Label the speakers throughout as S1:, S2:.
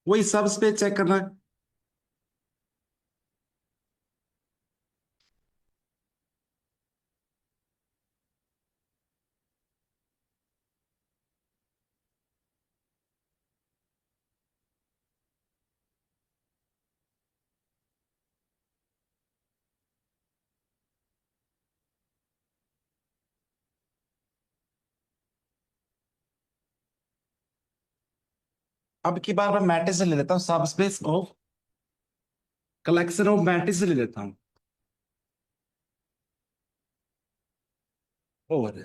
S1: वही सब space check करना है। अब की बार मैं मैट्रिक्स से ले लेता हूँ, सब space of collection of matrix से ले लेता हूँ। और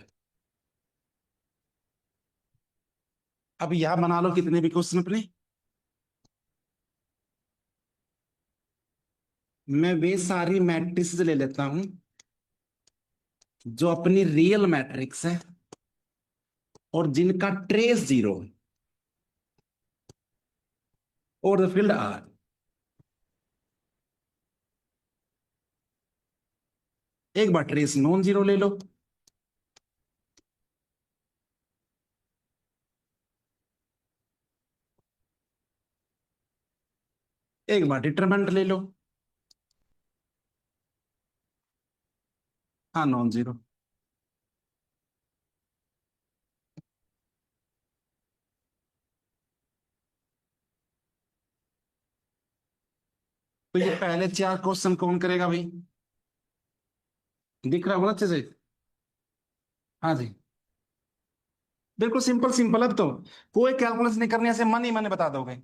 S1: अब यह बना लो कितने भी क्वेश्चन अपने। मैं वे सारी मैट्रिक्स ले लेता हूं जो अपनी रियल मैट्रिक्स है और जिनका ट्रेस जीरो है, और द फील्ड आर। एक बार ट्रेस नॉन जीरो ले लो। एक बार डिटरमिनेंट ले लो। हाँ, नॉन जीरो। तो ये पहले चार क्वेश्चन कौन करेगा भाई? दिख रहा होगा अच्छे से? हाँ जी। बिल्कुल सिंपल सिंपल। अब तो कोई कैलकुलेशन नहीं करनी, ऐसे मन ही मन बता दोगे।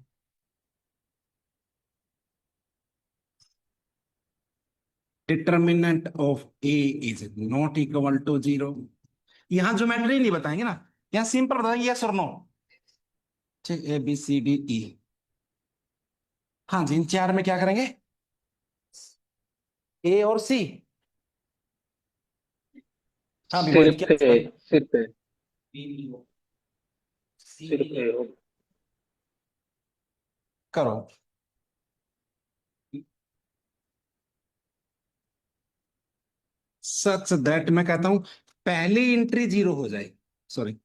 S1: Determinant of A is not equal to zero. यहाँ ज्योमेट्री नहीं बताएंगे ना, यहाँ सिंपल बताएंगे यस और नो। ठीक, A B C D E. हाँ जी, इन चार में क्या करेंगे? ए और सी। हाँ भी मोहित, क्या
S2: सिर्फ
S1: इसका?
S2: ए, सिर्फ ए, सिर्फ ए हो।
S1: करो। सच दैट मैं कहता हूं पहली एंट्री जीरो हो जाए। सॉरी।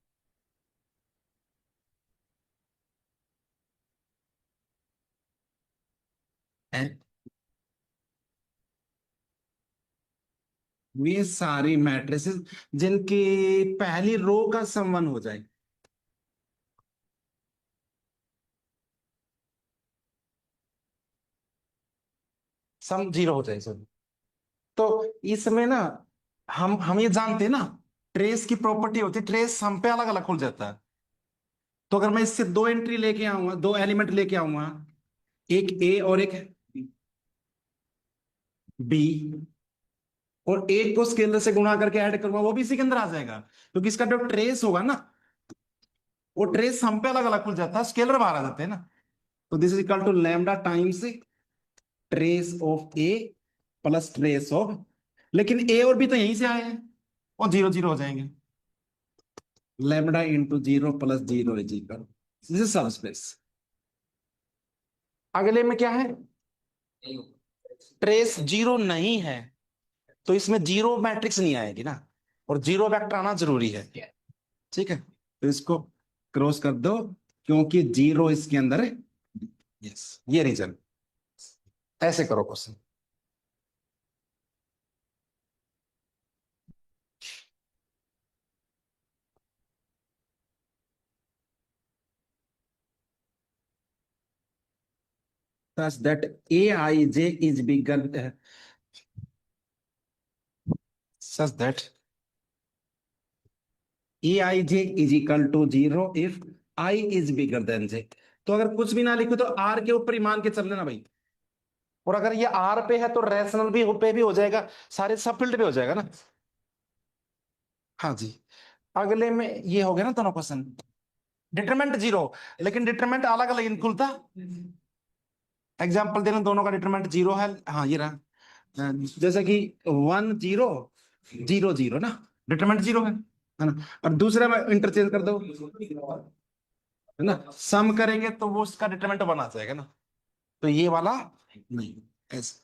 S1: वे सारी मैट्रिसेस जिनकी पहली रो का सम 1 हो जाए। सम जीरो हो जाए सर। तो इसमें ना हम ये जानते हैं ना, ट्रेस की प्रॉपर्टी होती है, ट्रेस सम पे अलग अलग खुल जाता है। तो अगर मैं इससे दो एंट्री लेके आऊंगा, दो एलिमेंट लेके आऊंगा, एक ए और एक बी, और एक को स्केलर से गुणा करके ऐड करूंगा, वो भी इसी के अंदर आ जाएगा, क्योंकि इसका जो ट्रेस होगा ना, वो ट्रेस हम पे अलग अलग खुल जाता है, स्केलर बाहर आ जाते हैं ना। तो this is equal to lambda times trace of A plus trace of, लेकिन ए और बी तो यहीं से आए हैं, और जीरो जीरो हो जाएंगे। Lambda into zero plus zero is equal, this is सब स्पेस। अगले में क्या है? ट्रेस जीरो नहीं है, तो इसमें जीरो मैट्रिक्स नहीं आएगी ना, और जीरो वेक्टर आना जरूरी है। ठीक है, तो इसको क्रॉस कर दो, क्योंकि जीरो इसके अंदर है। यस, ये रीजन। ऐसे करो question. such that aij is bigger, such that aij is equal to zero if I is bigger than j। तो अगर कुछ भी ना लिखो तो r के ऊपर ही मान के चल लेना भाई। और अगर ये r पे है तो रैशनल भी पे भी हो जाएगा, सारे सब फील्ड पे हो जाएगा ना। हाँ जी। अगले में ये हो गया ना दोनों क्वेश्चन। डिटरमिनेंट जीरो, लेकिन डिटरमिनेंट अलग अलग खुलता। एग्जाम्पल देना, दोनों का डिटरमिनेंट जीरो है। हाँ ये रहा। जैसे कि 1 0 0 0 ना, डिटरमिनेंट जीरो है ना। और दूसरा में इंटरचेंज कर दो, है ना, सम करेंगे तो वो उसका डिटरमिनेंट बना जाएगा ना। तो ये वाला नहीं, ऐसे।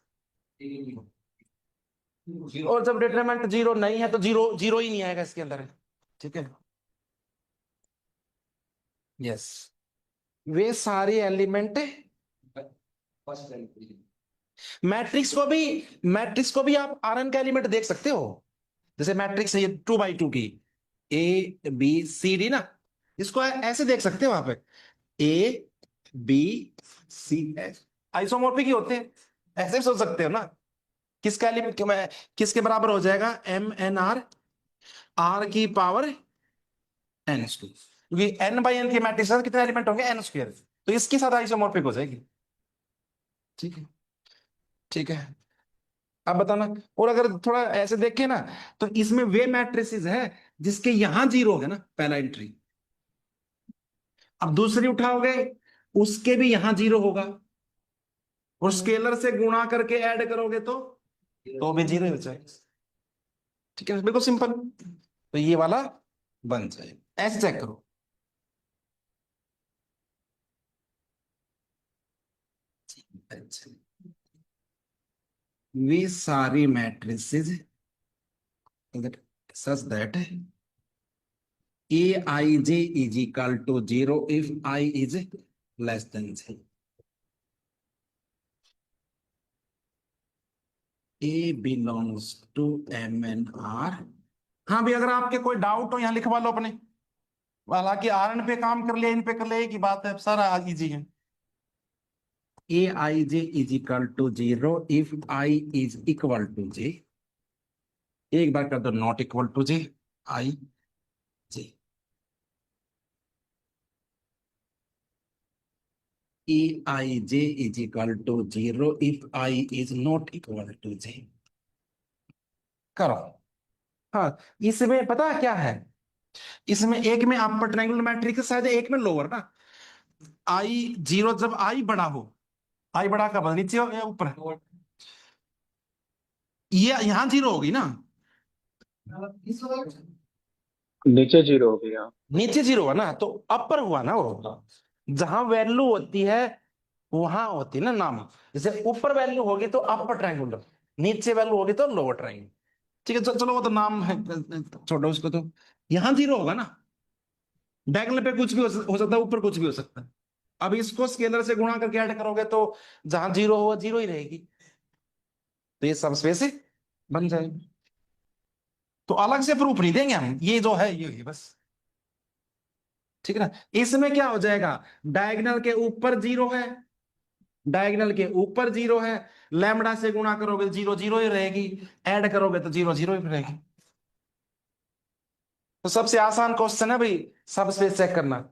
S1: और जब डिटरमिनेंट जीरो नहीं है तो जीरो जीरो ही नहीं आएगा इसके अंदर। ठीक है। यस। वे सारे एलिमेंट मैट्रिक्स को भी आप Rn का एलिमेंट देख सकते हो। जैसे मैट्रिक्स है ये 2 by 2 की, A B C D ना, इसको ऐसे देख सकते हो आप, A B C, आइसोमॉर्फिक ही होते हैं, ऐसे भी सोच सकते हो ना। किसका एलिमेंट किसके बराबर हो जाएगा, MnR, R⁴ क्योंकि n/n के मैट्रिक्स में कितने एलिमेंट होंगे, n², तो इसके साथ आइसोमॉर्फिक हो जाएगी। ठीक है, ठीक है। अब बताना, और अगर थोड़ा ऐसे देखें ना, तो इसमें वे मैट्रिसेस है जिसके यहां 0 है ना, पहला एंट्री। अब दूसरी उठाओगे, उसके भी यहां 0 होगा, और स्केलर से गुणा करके ऐड करोगे तो भी 0 हो जाएगा। ठीक है, बिल्कुल सिंपल। तो ये वाला बन जाएगा, ऐसे चेक करो। अच्छा, वे सारी matrices such that Aij is equal to 0 if I is less than 0. A belongs to MnR। हाँ भी, अगर आपके कोई डाउट हो यहाँ लिखवा लो अपने, हालांकि Rn पे काम कर लिया, इन पे कर लिया, एक ही बात है, सारा इजी है। Aij is equal to 0 if I is equal to j। एक बार कर दो not equal to j, I j। Aij is equal to 0 if I is not equal to j। करो। हाँ, इसमें पता है क्या है, इसमें एक में अपर ट्रायंगुलर मैट्रिक्स शायद, एक में लोअर ना। I0 जब I बड़ा हो, I बड़ा कब है? नीचे हो या ऊपर? ये यहां 0 होगी ना,
S2: नीचे 0 हो गया।
S1: नीचे 0 हुआ ना, तो अपर हुआ ना वो। जहां वैल्यू होती है वहां होती है ना नाम। जैसे ऊपर वैल्यू होगी तो अपर ट्रायंगुलर, नीचे वैल्यू होगी तो लोअर ट्रायंगुलर। ठीक है, चलो वो तो नाम है, छोड़ो उसको। तो यहां 0 होगा ना, डायगोनल पे कुछ भी हो सकता है, ऊपर कुछ भी हो सकता है। अब इसको स्केलर से गुणा करके ऐड करोगे तो जहां 0 होगा 0 ही रहेगी, तो ये सब स्पेस बन जाएगी। तो अलग से प्रूफ नहीं देंगे हम, ये जो है ये बस। ठीक है ना, इसमें क्या हो जाएगा, डायगोनल के ऊपर 0 है, डायगोनल के ऊपर 0 है, लैम्बडा से गुणा करोगे 0 0 ही रहेगी, ऐड करोगे तो 0 0 ही रहेगी। तो सबसे आसान क्वेश्चन है भाई, सब स्पेस चेक करना,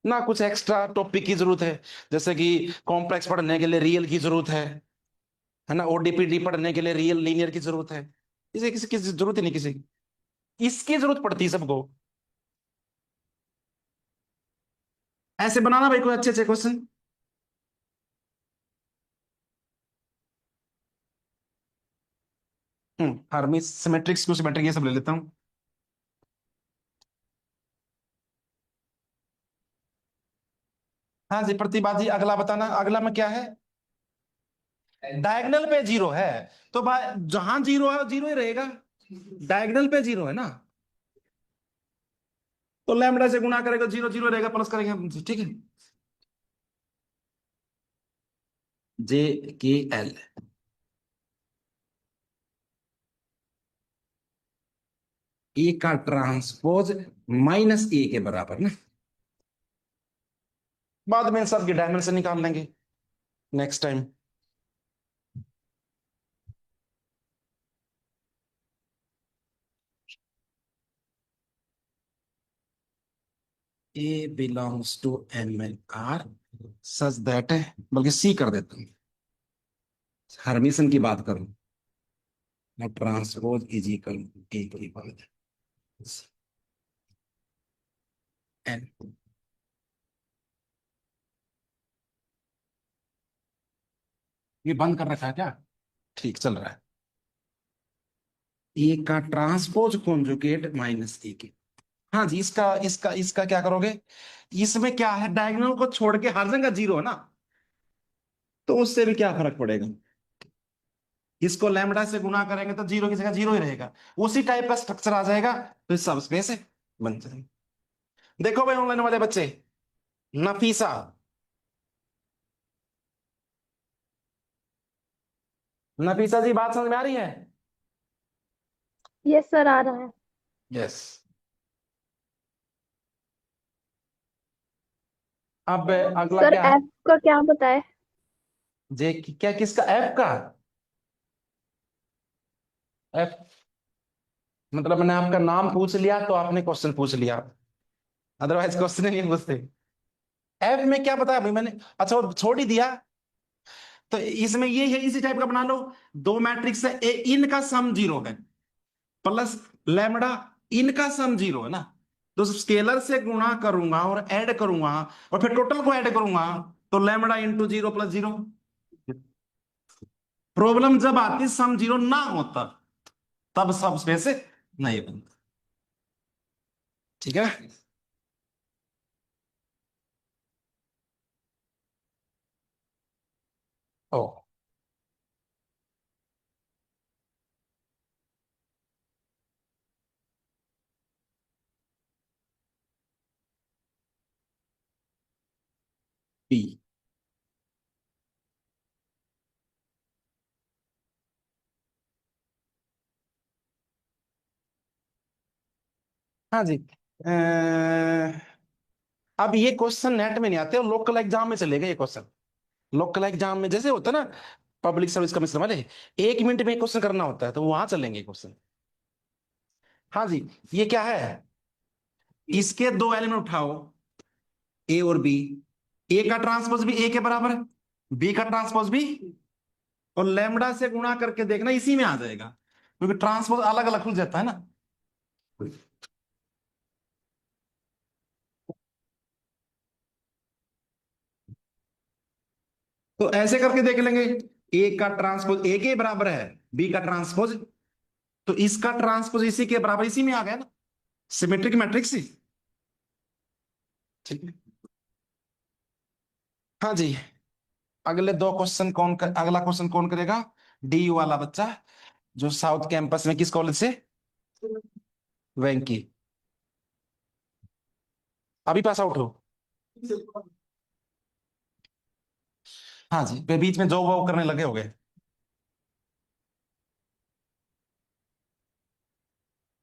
S1: ना कुछ एक्स्ट्रा टॉपिक की जरूरत है। जैसे कि कॉम्प्लेक्स पढ़ने के लिए रियल की जरूरत है ना, ओडीपीडी पढ़ने के लिए रियल लीनियर की जरूरत है, इसे किसी की जरूरत ही नहीं, किसी की इसकी जरूरत पड़ती है सबको। ऐसे बनाना भाई कोई अच्छे अच्छे question. Hormis symmetric skew symmetric ये सब ले लेता हूँ। हाँ जी प्रतिभा जी, अगला बताना, अगला में क्या है, डायगोनल पे 0 है, तो भाई जहां 0 है 0 ही रहेगा, डायगोनल पे 0 है ना, तो लैम्बडा से गुणा करेगा 0 0 रहेगा, प्लस करेंगे, ठीक है। JKL, ए का ट्रांसपोज -a के बराबर ना, बाद में सबकी डायमेंशन निकाल लेंगे next time. A belongs to MnR such that है, बल्कि C कर देता हूँ, हर्मिसन की बात करूं, मैं ट्रांसपोज इज इक्वल A की बात N। ये बंद कर रखा है क्या, ठीक चल रहा है। ए का ट्रांसपोज कॉन्जुगेट -a की। हाँ जी, इसका इसका इसका क्या करोगे, इसमें क्या है, डायगोनल को छोड़ के हर जगह 0 है ना, तो उससे भी क्या फर्क पड़ेगा, इसको लैम्बडा से गुणा करेंगे तो 0 की जगह 0 ही रहेगा, उसी टाइप का स्ट्रक्चर आ जाएगा, तो सब स्पेस है बन जाएगा। देखो भाई ऑनलाइन वाले बच्चे, नफीसा, नफीसा जी बात समझ में आ रही है?
S3: यस सर, आ रहा है।
S1: यस। अब अगला
S3: सर
S1: क्या है?
S3: एफ का क्या बताए?
S1: जे क्या, किसका, ऐप का? ऐप मतलब मैंने आपका नाम पूछ लिया तो आपने क्वेश्चन पूछ लिया, अदरवाइज क्वेश्चन नहीं पूछते। ऐप में क्या बताया भाई मैंने? अच्छा वो छोड़ ही दिया। तो इसमें ये है, इसी टाइप का बना लो। दो मैट्रिक्स है, इनका सम जीरो है, प्लस लैम्बडा, इनका सम जीरो है ना। तो स्केलर से गुणा करूंगा और ऐड करूंगा, और फिर टोटल को ऐड करूंगा, तो lambda into zero plus zero. Problem जब आती सम जीरो ना होता, तब सब स्पेस नहीं बनता। ठीक है। ओ, पी। हाँ जी। अब ये क्वेश्चन नेट में नहीं आते, और लोकल एग्जाम में चलेगा ये क्वेश्चन। लोकल एग्जाम में जैसे होता है ना, पब्लिक सर्विस कमीशन वाले, 1 मिनट में क्वेश्चन करना होता है, तो वहां चलेंगे क्वेश्चन। हाँ जी। ये क्या है? इसके दो एलिमेंट उठाओ, ए और बी। ए का ट्रांसपोज भी ए के बराबर है, बी का ट्रांसपोज भी, और लैम्बडा से गुणा करके देखना, इसी में आ जाएगा, क्योंकि ट्रांसपोज अलग अलग खुल जाता है ना। तो ऐसे करके देख लेंगे, ए का ट्रांसपोज ए के बराबर है, बी का ट्रांसपोज, तो इसका ट्रांसपोज इसी के बराबर, इसी में आ गया ना, सिमेट्रिक मैट्रिक्स। ठीक है। हाँ जी। अगले दो क्वेश्चन अगला क्वेश्चन कौन करेगा? डी वाला बच्चा, जो साउथ कैंपस में, किस कॉलेज से? वेंकी। अभी पास आउट हो? हाँ जी, फिर बीच में जॉब वॉब करने लगे हो गए?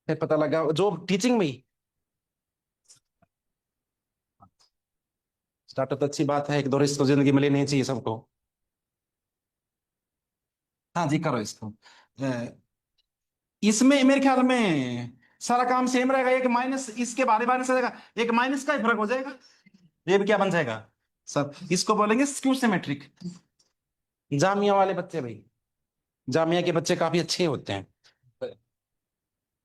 S1: फिर पता लगा जॉब टीचिंग में ही। स्टार्टअप तो अच्छी बात है, एक दो रिस्क तो जिंदगी में लेने ही चाहिए सबको। हाँ जी, करो इसको। इसमें मेरे ख्याल में सारा काम सेम रहेगा, एक माइनस इसके बारे बारे से रहेगा, एक माइनस का ही फर्क हो जाएगा। ये भी क्या बन जाएगा सब, इसको बोलेंगे स्क्यू सिमेट्रिक। जामिया वाले बच्चे भाई, जामिया के बच्चे काफी अच्छे होते हैं,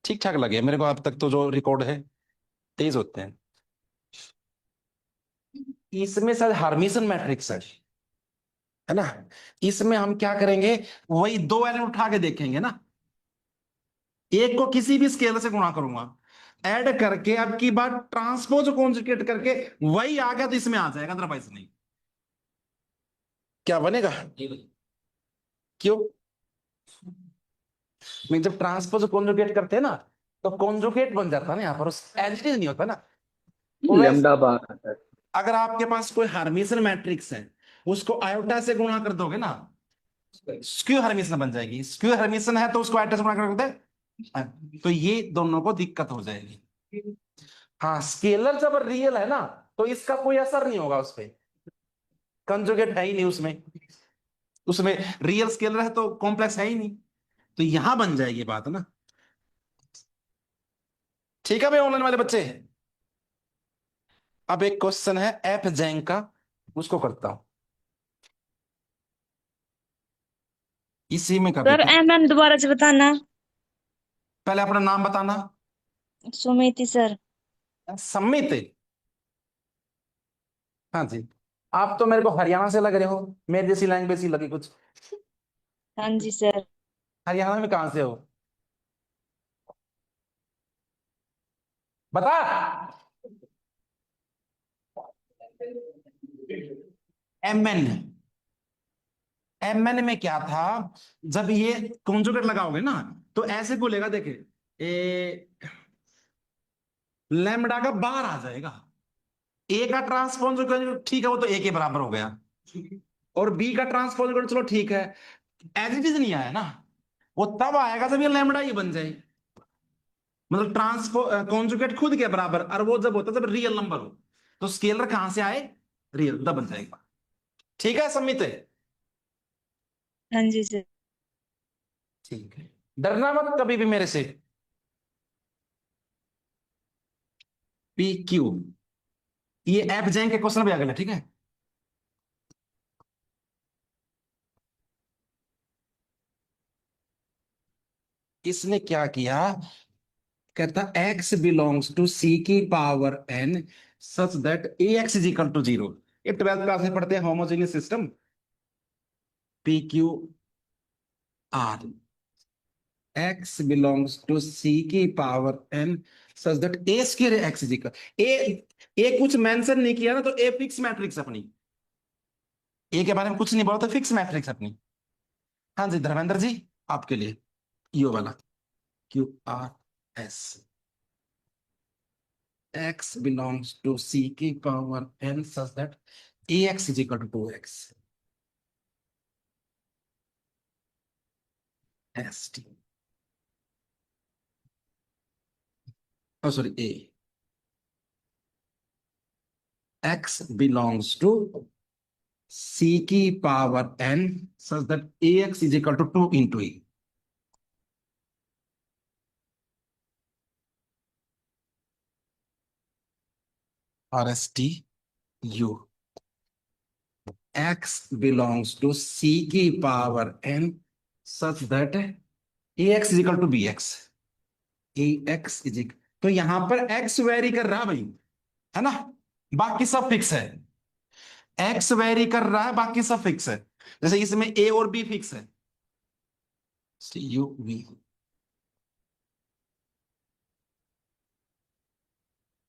S1: ठीक ठाक लगे मेरे को अब तक तो, जो रिकॉर्ड है तेज होते हैं। इसमें शायद हार्मिसन मैट्रिक्स है ना। इसमें हम क्या करेंगे, वही दो एलिमेंट उठा के देखेंगे ना, एक को किसी भी स्केल से गुणा करूंगा, ऐड करके, अब की बार ट्रांसपोज कॉन्जुगेट करके, वही आ गया तो इसमें आ जाएगा, अदरवाइज नहीं। क्या बनेगा? क्यों? मैं जब ट्रांसपोज कॉन्जुगेट करते हैं ना, तो कॉन्जुगेट बन जाता है ना, यहाँ पर उस एडिटिव नहीं होता ना। वो वैसे,
S2: लेमडा बार आता है।
S1: अगर आपके पास कोई हार्मिसन मैट्रिक्स है, उसको आयोटा से गुणा कर दोगे ना, स्क्यू हार्मिसन बन जाएगी। स्क्यू हार्मिसन है तो उसको आयोटा से गुणा कर दे, तो ये दोनों को दिक्कत हो जाएगी। हाँ, स्केलर जब रियल है ना, तो इसका कोई असर नहीं होगा उस पर, कंजुगेट है ही नहीं उसमें। उसमें रियल स्केलर है तो कॉम्प्लेक्स है ही नहीं, तो यहां बन जाएगी बात ना। ठीक है भाई ऑनलाइन वाले बच्चे, अब एक क्वेश्चन है एफ जैंग का, उसको करता हूं, इसी में कर
S3: सर
S1: देता हूं।
S3: एम एन दोबारा से बताना।
S1: पहले अपना नाम बताना।
S3: सुमिति सर।
S1: सम्मित। हाँ जी। आप तो मेरे को हरियाणा से लग रहे हो, मेरी जैसी लैंग्वेज ही लगी कुछ।
S3: हाँ जी सर।
S1: हरियाणा में कहां से हो? बता। एमएन। एमएन में क्या था, जब ये कॉन्जुगेट लगाओगे ना, तो ऐसे बोलेगा, देखे, ए लैम्बडा का बाहर आ जाएगा। ए का ट्रांसपोज ठीक है, वो तो ए के बराबर हो गया, और बी का ट्रांसपोज चलो ठीक है, एज इट इज नहीं आया ना, वो तब आएगा जब ये लैम्बडा ही बन जाए, मतलब ट्रांसपो कॉन्जुगेट खुद के बराबर, और वो जब होता है जब रियल नंबर हो, तो स्केलर कहां से आए, रियल, तब बन जाएगा। ठीक है सम्मित है?
S3: हाँ जी सर।
S1: ठीक है, डरना मत कभी भी मेरे से। पी क्यू, ये एफ जैंग के क्वेश्चन भी आ गए, ठीक है। इसने क्या किया, कहता x बिलोंग्स टू c की power n such that ax is equal to 0। ये 12th क्लास में पढ़ते हैं homogeneous system, P Q R, x belongs to c की power n such that a square x is equal, ए कुछ mention नहीं किया ना, तो ए फिक्स मैट्रिक्स अपनी, ए के बारे में कुछ नहीं बोला तो फिक्स मैट्रिक्स अपनी। हाँ जी धर्मेंद्र जी, आपके लिए यो वाला, Q R S, x belongs to c की power n such that ax is equal to 2x st, oh sorry, x belongs to c की power n such that ax is equal to 2 into e, or st u, x belongs to c की power n such that ax is equal to bx, ax is equal, तो यहां पर x very कर रहा भाई, है ना, बाकी सब फिक्स है, एक्स वेरी कर रहा है, बाकी सब फिक्स है, जैसे इसमें ए और बी फिक्स है, U V,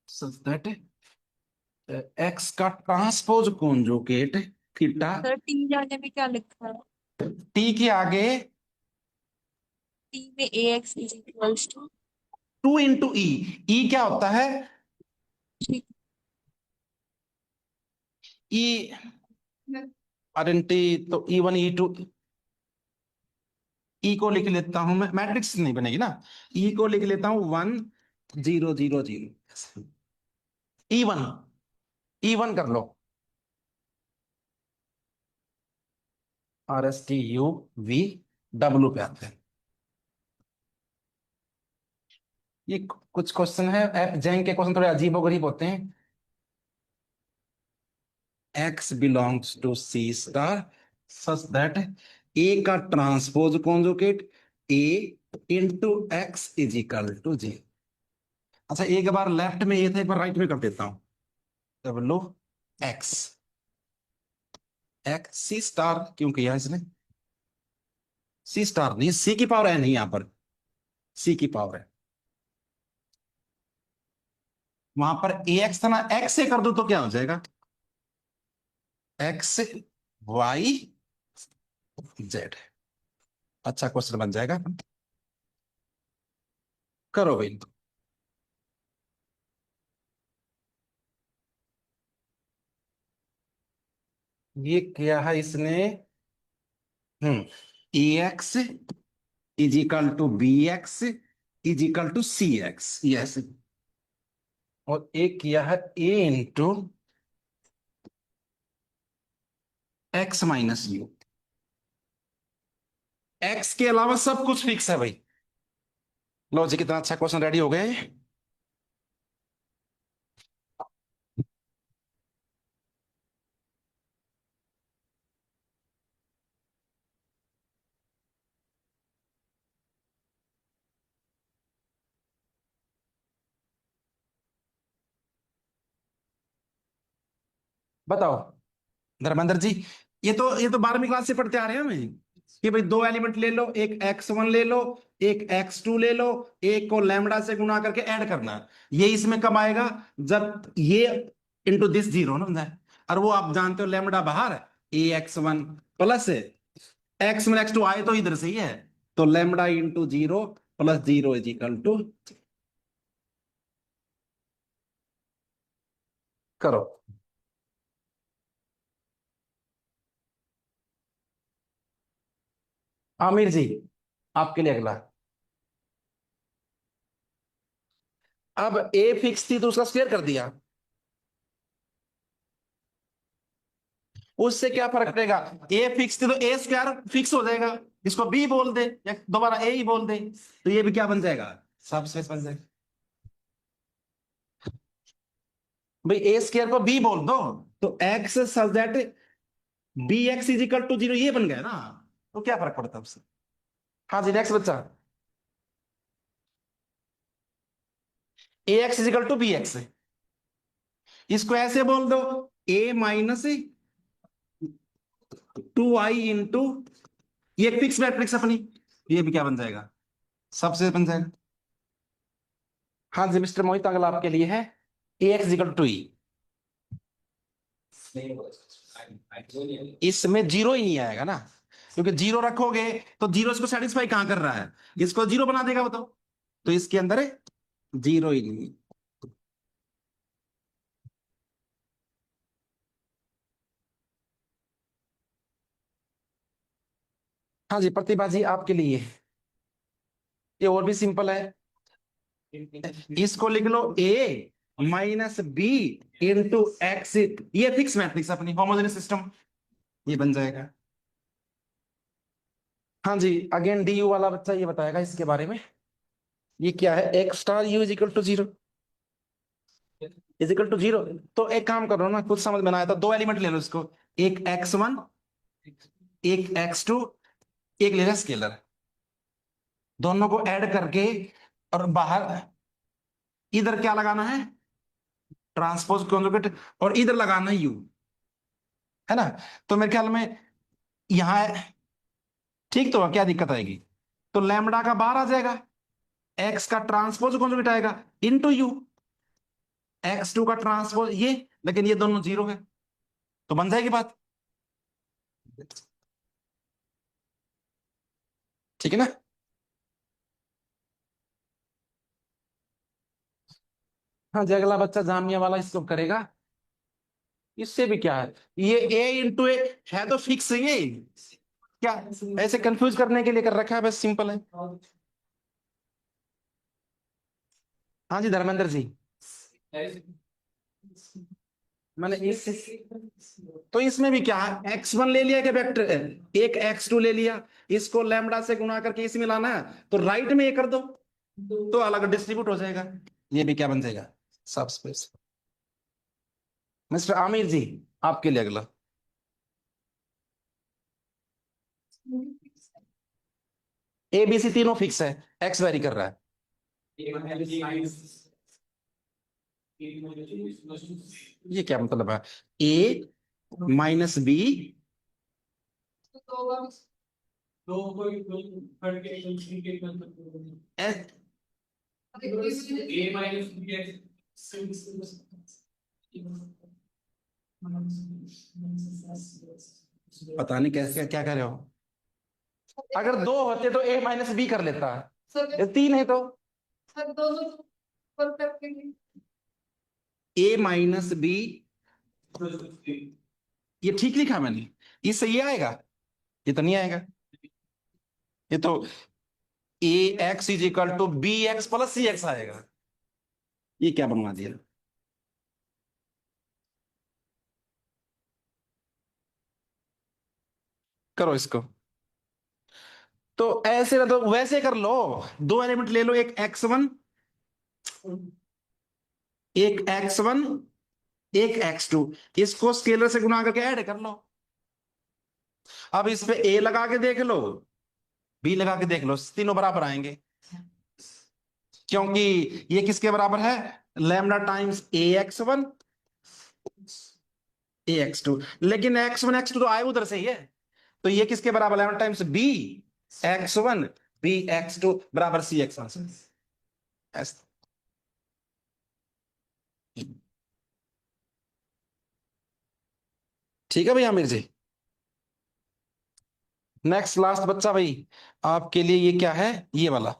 S1: such that X का transpose conjugate theta,
S3: sir T जाने में क्या लिखा है?
S1: टी के आगे
S3: टी में A X is equals to.
S1: 2 into E, E क्या होता है,
S3: ठीक।
S1: ई आर एन टी, तो E1 E2, ई को लिख लेता हूं मैं, मैट्रिक्स नहीं बनेगी ना, ई को लिख लेता हूं 1 0 0 0, E1, E1 कर लो, RSTUV पे आते हैं। ये कुछ क्वेश्चन है, जैंग के क्वेश्चन थोड़े अजीबो गरीब होते हैं। x belongs to c star such that a का transpose conjugate a into x is equal to j। अच्छा एक बार लेफ्ट में ये था, एक बार राइट में कर देता हूं, तब लो x, x c स्टार क्यों किया इसने, c स्टार नहीं, c की पावर है नहीं, यहां पर c की पावर है, वहां पर ax था ना, x से कर दो तो क्या हो जाएगा, x y z, अच्छा क्वेश्चन बन जाएगा, करो भाई। ये किया है इसने, A X is equal to B x is equal to C X, yes, और एक किया है A into X minus U, X के अलावा सब कुछ फिक्स है भाई। लो जी कितना अच्छा क्वेश्चन रेडी हो गए। बताओ धर्मेंद्र जी, ये तो 12वीं क्लास से पढ़ते आ रहे हैं हमें, कि भाई दो एलिमेंट ले लो, एक x1 ले लो, एक x2 ले लो, एक को लैम्बडा से गुणा करके ऐड करना, ये इसमें कब आएगा, जब ये इंटू दिस 0 ना, और वो आप जानते हो लैम्बडा बाहर है, ax1 प्लस x1 x2 आए तो इधर से ही है, तो लैम्बडा इंटू 0 प्लस 0 इज इक्वल टू, करो। आमिर जी, आपके लिए अगला। अब ए फिक्स थी तो उसका स्क्वायर कर दिया, उससे क्या फर्क पड़ेगा? ए फिक्स थी तो ए स्क्वायर फिक्स हो जाएगा, इसको बी बोल दे या दोबारा ए ही बोल दे, तो ये भी क्या बन जाएगा? सब स्पेस बन जाएगा। भाई ए स्क्वायर को बी बोल दो, तो x such that B x is equal to zero, ये बन गया ना, तो क्या फर्क पड़ता है उससे? हाँ जी, नेक्स्ट बच्चा। A X is equal to B X, इसको ऐसे बोल दो, ए माइनस 2i इंटू, ये फिक्स मैट्रिक्स अपनी, ये भी क्या बन जाएगा? सबसे बन जाएगा। हाँ जी मिस्टर मोहित, अगला आपके लिए है ए एक्स इक्वल टू ई, इसमें जीरो ही नहीं आएगा ना, क्योंकि जीरो रखोगे तो जीरो इसको सेटिस्फाई कहां कर रहा है? इसको जीरो बना देगा बताओ, तो इसके अंदर जीरो ही नहीं है। हाँ जी प्रतिभा जी, आपके लिए ये और भी सिंपल है, इसको लिख लो ए माइनस बी इंटू एक्स, ये फिक्स मैट्रिक्स अपनी होमोजेनियस सिस्टम, ये बन जाएगा। हाँ जी, अगेन डी यू वाला बच्चा ये बताएगा इसके बारे में, ये क्या है? X star u is equal to zero, is equal to zero. तो एक काम करो ना, कुछ समझ में ना आया तो दो एलिमेंट ले लो इसको, एक x1 एक x2, एक ले लो स्केलर, दोनों को ऐड करके, और बाहर इधर क्या लगाना है? ट्रांसपोज कॉन्जुगेट, और इधर लगाना है u, है ना? तो मेरे ख्याल में यहां ठीक तो है, क्या दिक्कत आएगी? तो लैम्बडा का बाहर आ जाएगा, x का ट्रांसपोज कॉन्जुगेट आएगा इनटू u, x2 का ट्रांसपोज ये, लेकिन ये दोनों जीरो है, तो बन जाएगी बात, ठीक है ना? हाँ जी, अगला बच्चा जामिया वाला इसको करेगा, इससे भी क्या है, ये a इंटू ए है तो फिक्स है ये, क्या ऐसे कंफ्यूज करने के लिए कर रखा है? बस सिंपल है। हाँ जी धर्मेंद्र जी, मैंने इस, तो इसमें भी क्या है, x1 ले लिया क्या वेक्टर, एक x2 ले लिया, इसको लैम्बडा से गुणा करके इसमें लाना है, तो राइट में ये कर दो, तो अलग डिस्ट्रीब्यूट हो जाएगा, ये भी क्या बन जाएगा? सब स्पेस। मिस्टर आमिर जी, आपके लिए अगला। ए बी सी तीनों फिक्स है, एक्स वेरी कर रहा है, ये क्या मतलब है? ए माइनस बी, पता नहीं कैसे क्या कर रहे हो, अगर दो होते तो ए माइनस बी कर लेता, ये तीन है तो ए माइनस बी, ये ठीक लिखा मैंने, इससे ये आएगा? ये तो नहीं आएगा, ये तो A X is equal to B X plus C X आएगा, ये क्या बनवा दिया? करो इसको, तो ऐसे ना तो वैसे कर लो, दो एलिमेंट ले लो, एक x1 एक x1 एक x2, इसको स्केलर से गुणा करके ऐड कर लो, अब इस पे a लगा के देख लो, b लगा के देख लो, तीनों बराबर आएंगे, क्योंकि ये किसके बराबर है? लैम्डा टाइम्स ax1 ax2, लेकिन x1 x2 तो आए उधर से ही है, तो ये किसके बराबर? Lambda times b x1 b x2 बराबर c x1। ठीक है भाई आमिर जी। नेक्स्ट लास्ट बच्चा भाई, आपके लिए ये क्या है, ये वाला,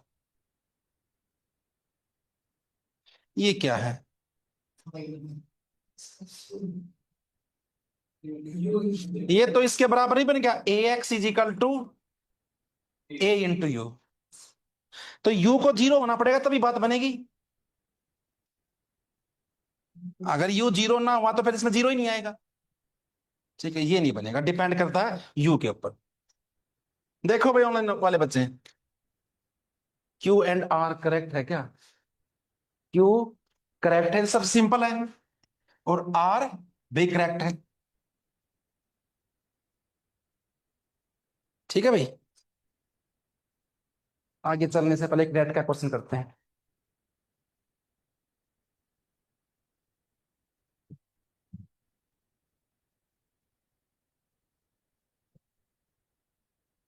S1: ये क्या है? ये तो इसके बराबर ही बन गया, A X is equal to A into U. तो यू को जीरो होना पड़ेगा तभी बात बनेगी। अगर यू जीरो ना हुआ तो फिर इसमें जीरो ही नहीं आएगा। ठीक है, ये नहीं बनेगा, डिपेंड करता है यू के ऊपर। देखो भाई ऑनलाइन वाले बच्चे, क्यू एंड आर करेक्ट है क्या? क्यू करेक्ट है, सब सिंपल है, और आर भी करेक्ट है। ठीक है भाई, आगे चलने से पहले एक नेट का क्वेश्चन करते हैं।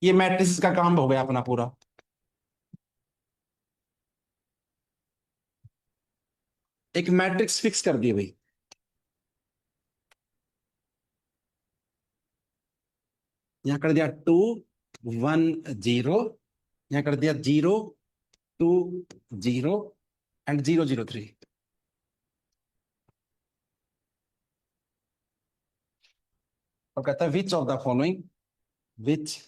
S1: ये मैट्रिक्स का काम हो गया अपना पूरा। एक मैट्रिक्स फिक्स कर दिए भाई। यहां कर दिया 2 1 0, यहां कर दिया 0 2 0 एंड 0 0 3। और कहता है which of the following, which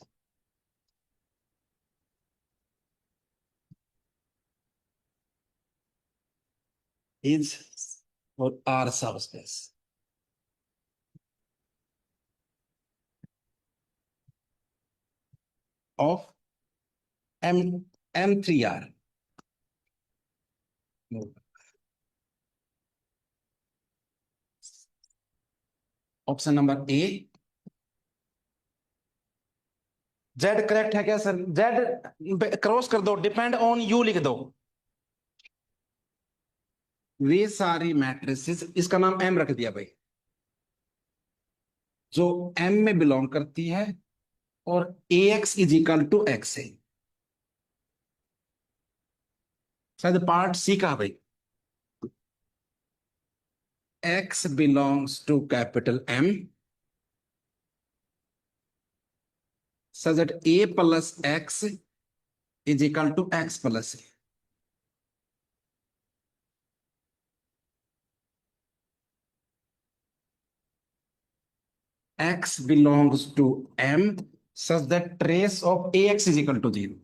S1: is और R subspace of M M3R। Option number A, Z correct है क्या सर? जेड क्रॉस कर दो, डिपेंड ऑन यू लिख दो। वे सारी मैट्रिसेस, इसका नाम एम रख दिया भाई, जो एम में बिलोंग करती है और A X is equal to X है। शायद पार्ट सी का भाई, X belongs to capital M such that a plus x is equal to x plus a। x belongs to m such that trace of ax is equal to 0।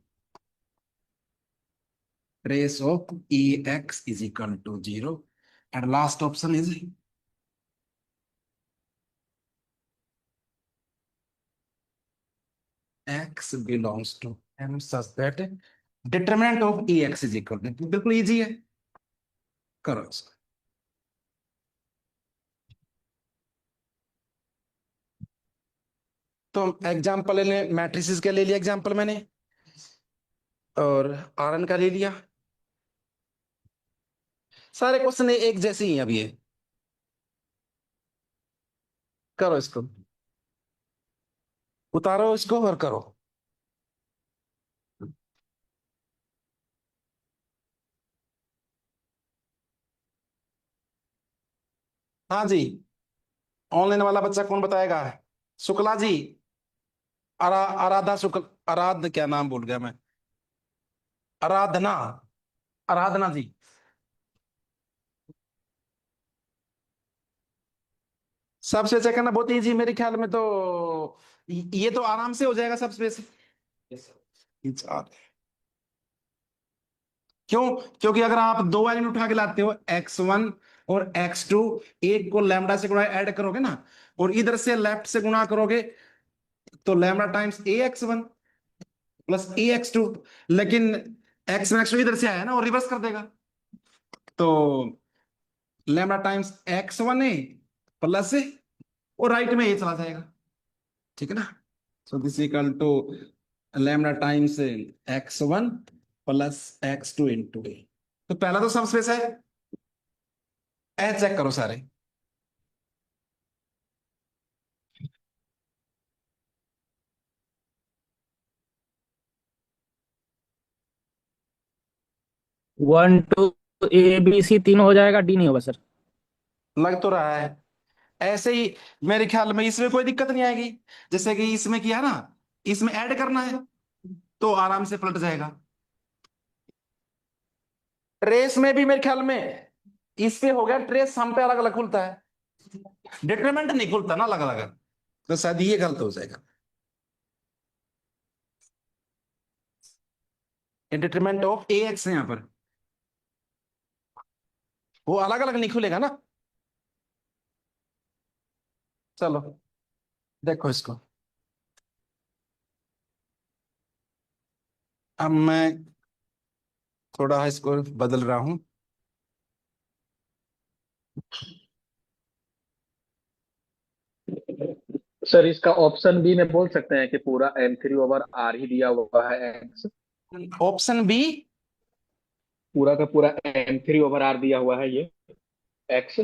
S1: trace of ax is equal to 0, and last option is x belongs to m such that determinant of ax is equal to, बिल्कुल easy है, करो इसको। तो example ले, matrices का ले लिया example मैंने, और आरएन का ले लिया। सारे क्वेश्चन एक जैसे ही हैं अभी ये, करो इसको, उतारो इसको और करो। हाँ जी, ऑनलाइन वाला बच्चा कौन बताएगा? शुक्ला जी, आराधा शुक्ल, क्या नाम भूल गया मैं, आराधना, आराधना जी। सबसे अच्छा करना बहुत इजी मेरे ख्याल में तो, ये तो आराम से हो जाएगा सबसे से। क्यों? क्योंकि अगर आप दो एलिमेंट उठा के लाते हो x1 और x2, एक को लैम्डा से गुणा ऐड करोगे ना, और इधर से लेफ्ट से गुणा करोगे, तो lambda times ax1 plus ax2। लेकिन x1 x2 इधर से आया ना, और रिवर्स कर देगा, तो lambda times x1 a plus A, और राइट में ये चला जाएगा। ठीक है ना? So this equal to lambda times x1 plus x2 into A. तो पहला तो सब स्पेस है, ए चेक करो सारे।
S4: 1 2 ए बी सी तीन हो जाएगा, डी नहीं होगा सर।
S1: लग तो रहा है ऐसे ही, मेरे ख्याल में इसमें कोई दिक्कत नहीं आएगी। जैसे कि इसमें किया ना, इसमें ऐड करना है तो आराम से पलट जाएगा। ट्रेस में भी मेरे ख्याल में इस पे हो गया, ट्रेस हम पे अलग अलग खुलता है। डिटरमिनेंट नहीं खुलता ना अलग अलग, तो शायद ये गलत हो जाएगा। डिटरमिनेंट ऑफ ए एक्स है यहाँ पर, वो अलग अलग नहीं खुलेगा ना। चलो देखो इसको, अब मैं थोड़ा इसको बदल रहा हूं।
S2: सर इसका ऑप्शन बी में बोल सकते हैं कि पूरा M3/R ही दिया हुआ है एक्स।
S1: ऑप्शन बी,
S2: पूरा का पूरा M3/R दिया हुआ है ये एक्स।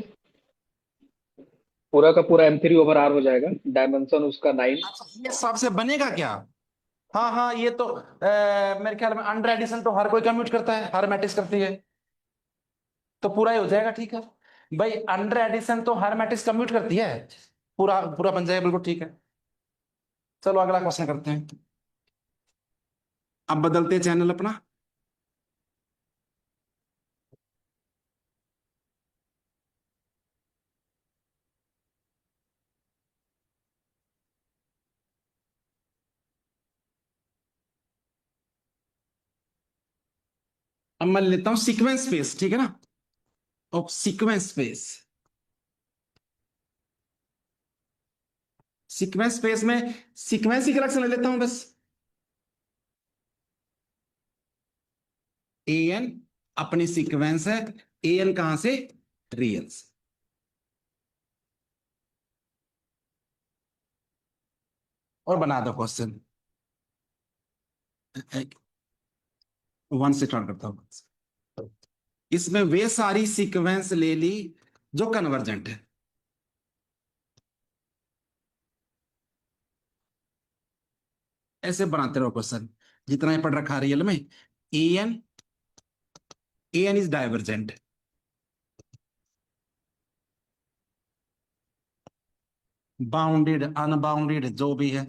S2: पूरा का पूरा M3/R हो जाएगा, डायमेंशन उसका 9।
S1: ये हिसाब से बनेगा क्या? हाँ हाँ, ये तो मेरे ख्याल में अंडर एडिशन तो हर कोई कम्यूट करता है, हर मैट्रिक्स करती है, तो पूरा ही हो जाएगा। ठीक है भाई, अंडर एडिशन तो हर मैट्रिक्स कम्यूट करती है, पूरा पूरा बन जाएगा, बिल्कुल ठीक है। चलो अगला क्वेश्चन करते हैं। अब बदलते हैं चैनल अपना। अब मैं लेता हूं सीक्वेंस स्पेस, ठीक है ना, of sequence space. Sequence space में सीक्वेंस ही कलेक्शन ले लेता हूं बस। ए एन अपनी सीक्वेंस है, ए एन कहां से, रियल से। और बना दो क्वेश्चन, वन से स्टार्ट करता हूं। इसमें वे सारी सीक्वेंस ले ली जो कन्वर्जेंट है। ऐसे बनाते रहो क्वेश्चन, जितना ही पढ़ रखा रियल में। N, n is divergent, bounded unbounded जो भी है,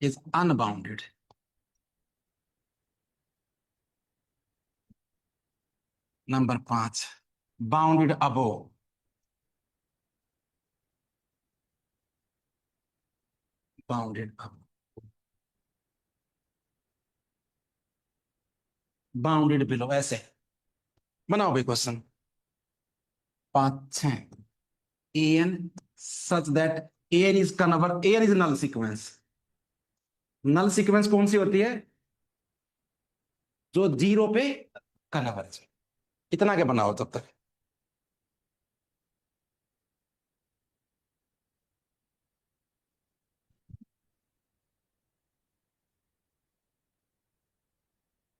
S1: is unbounded. Number 5, bounded above, bounded above, bounded below. ऐसे बनाओ भाई question. 5 6, an such that an is convert, an is null sequence। Null sequence कौन सी होती है, जो जीरो पे कन्वर्ज। इतना क्या बनाओ तब तक।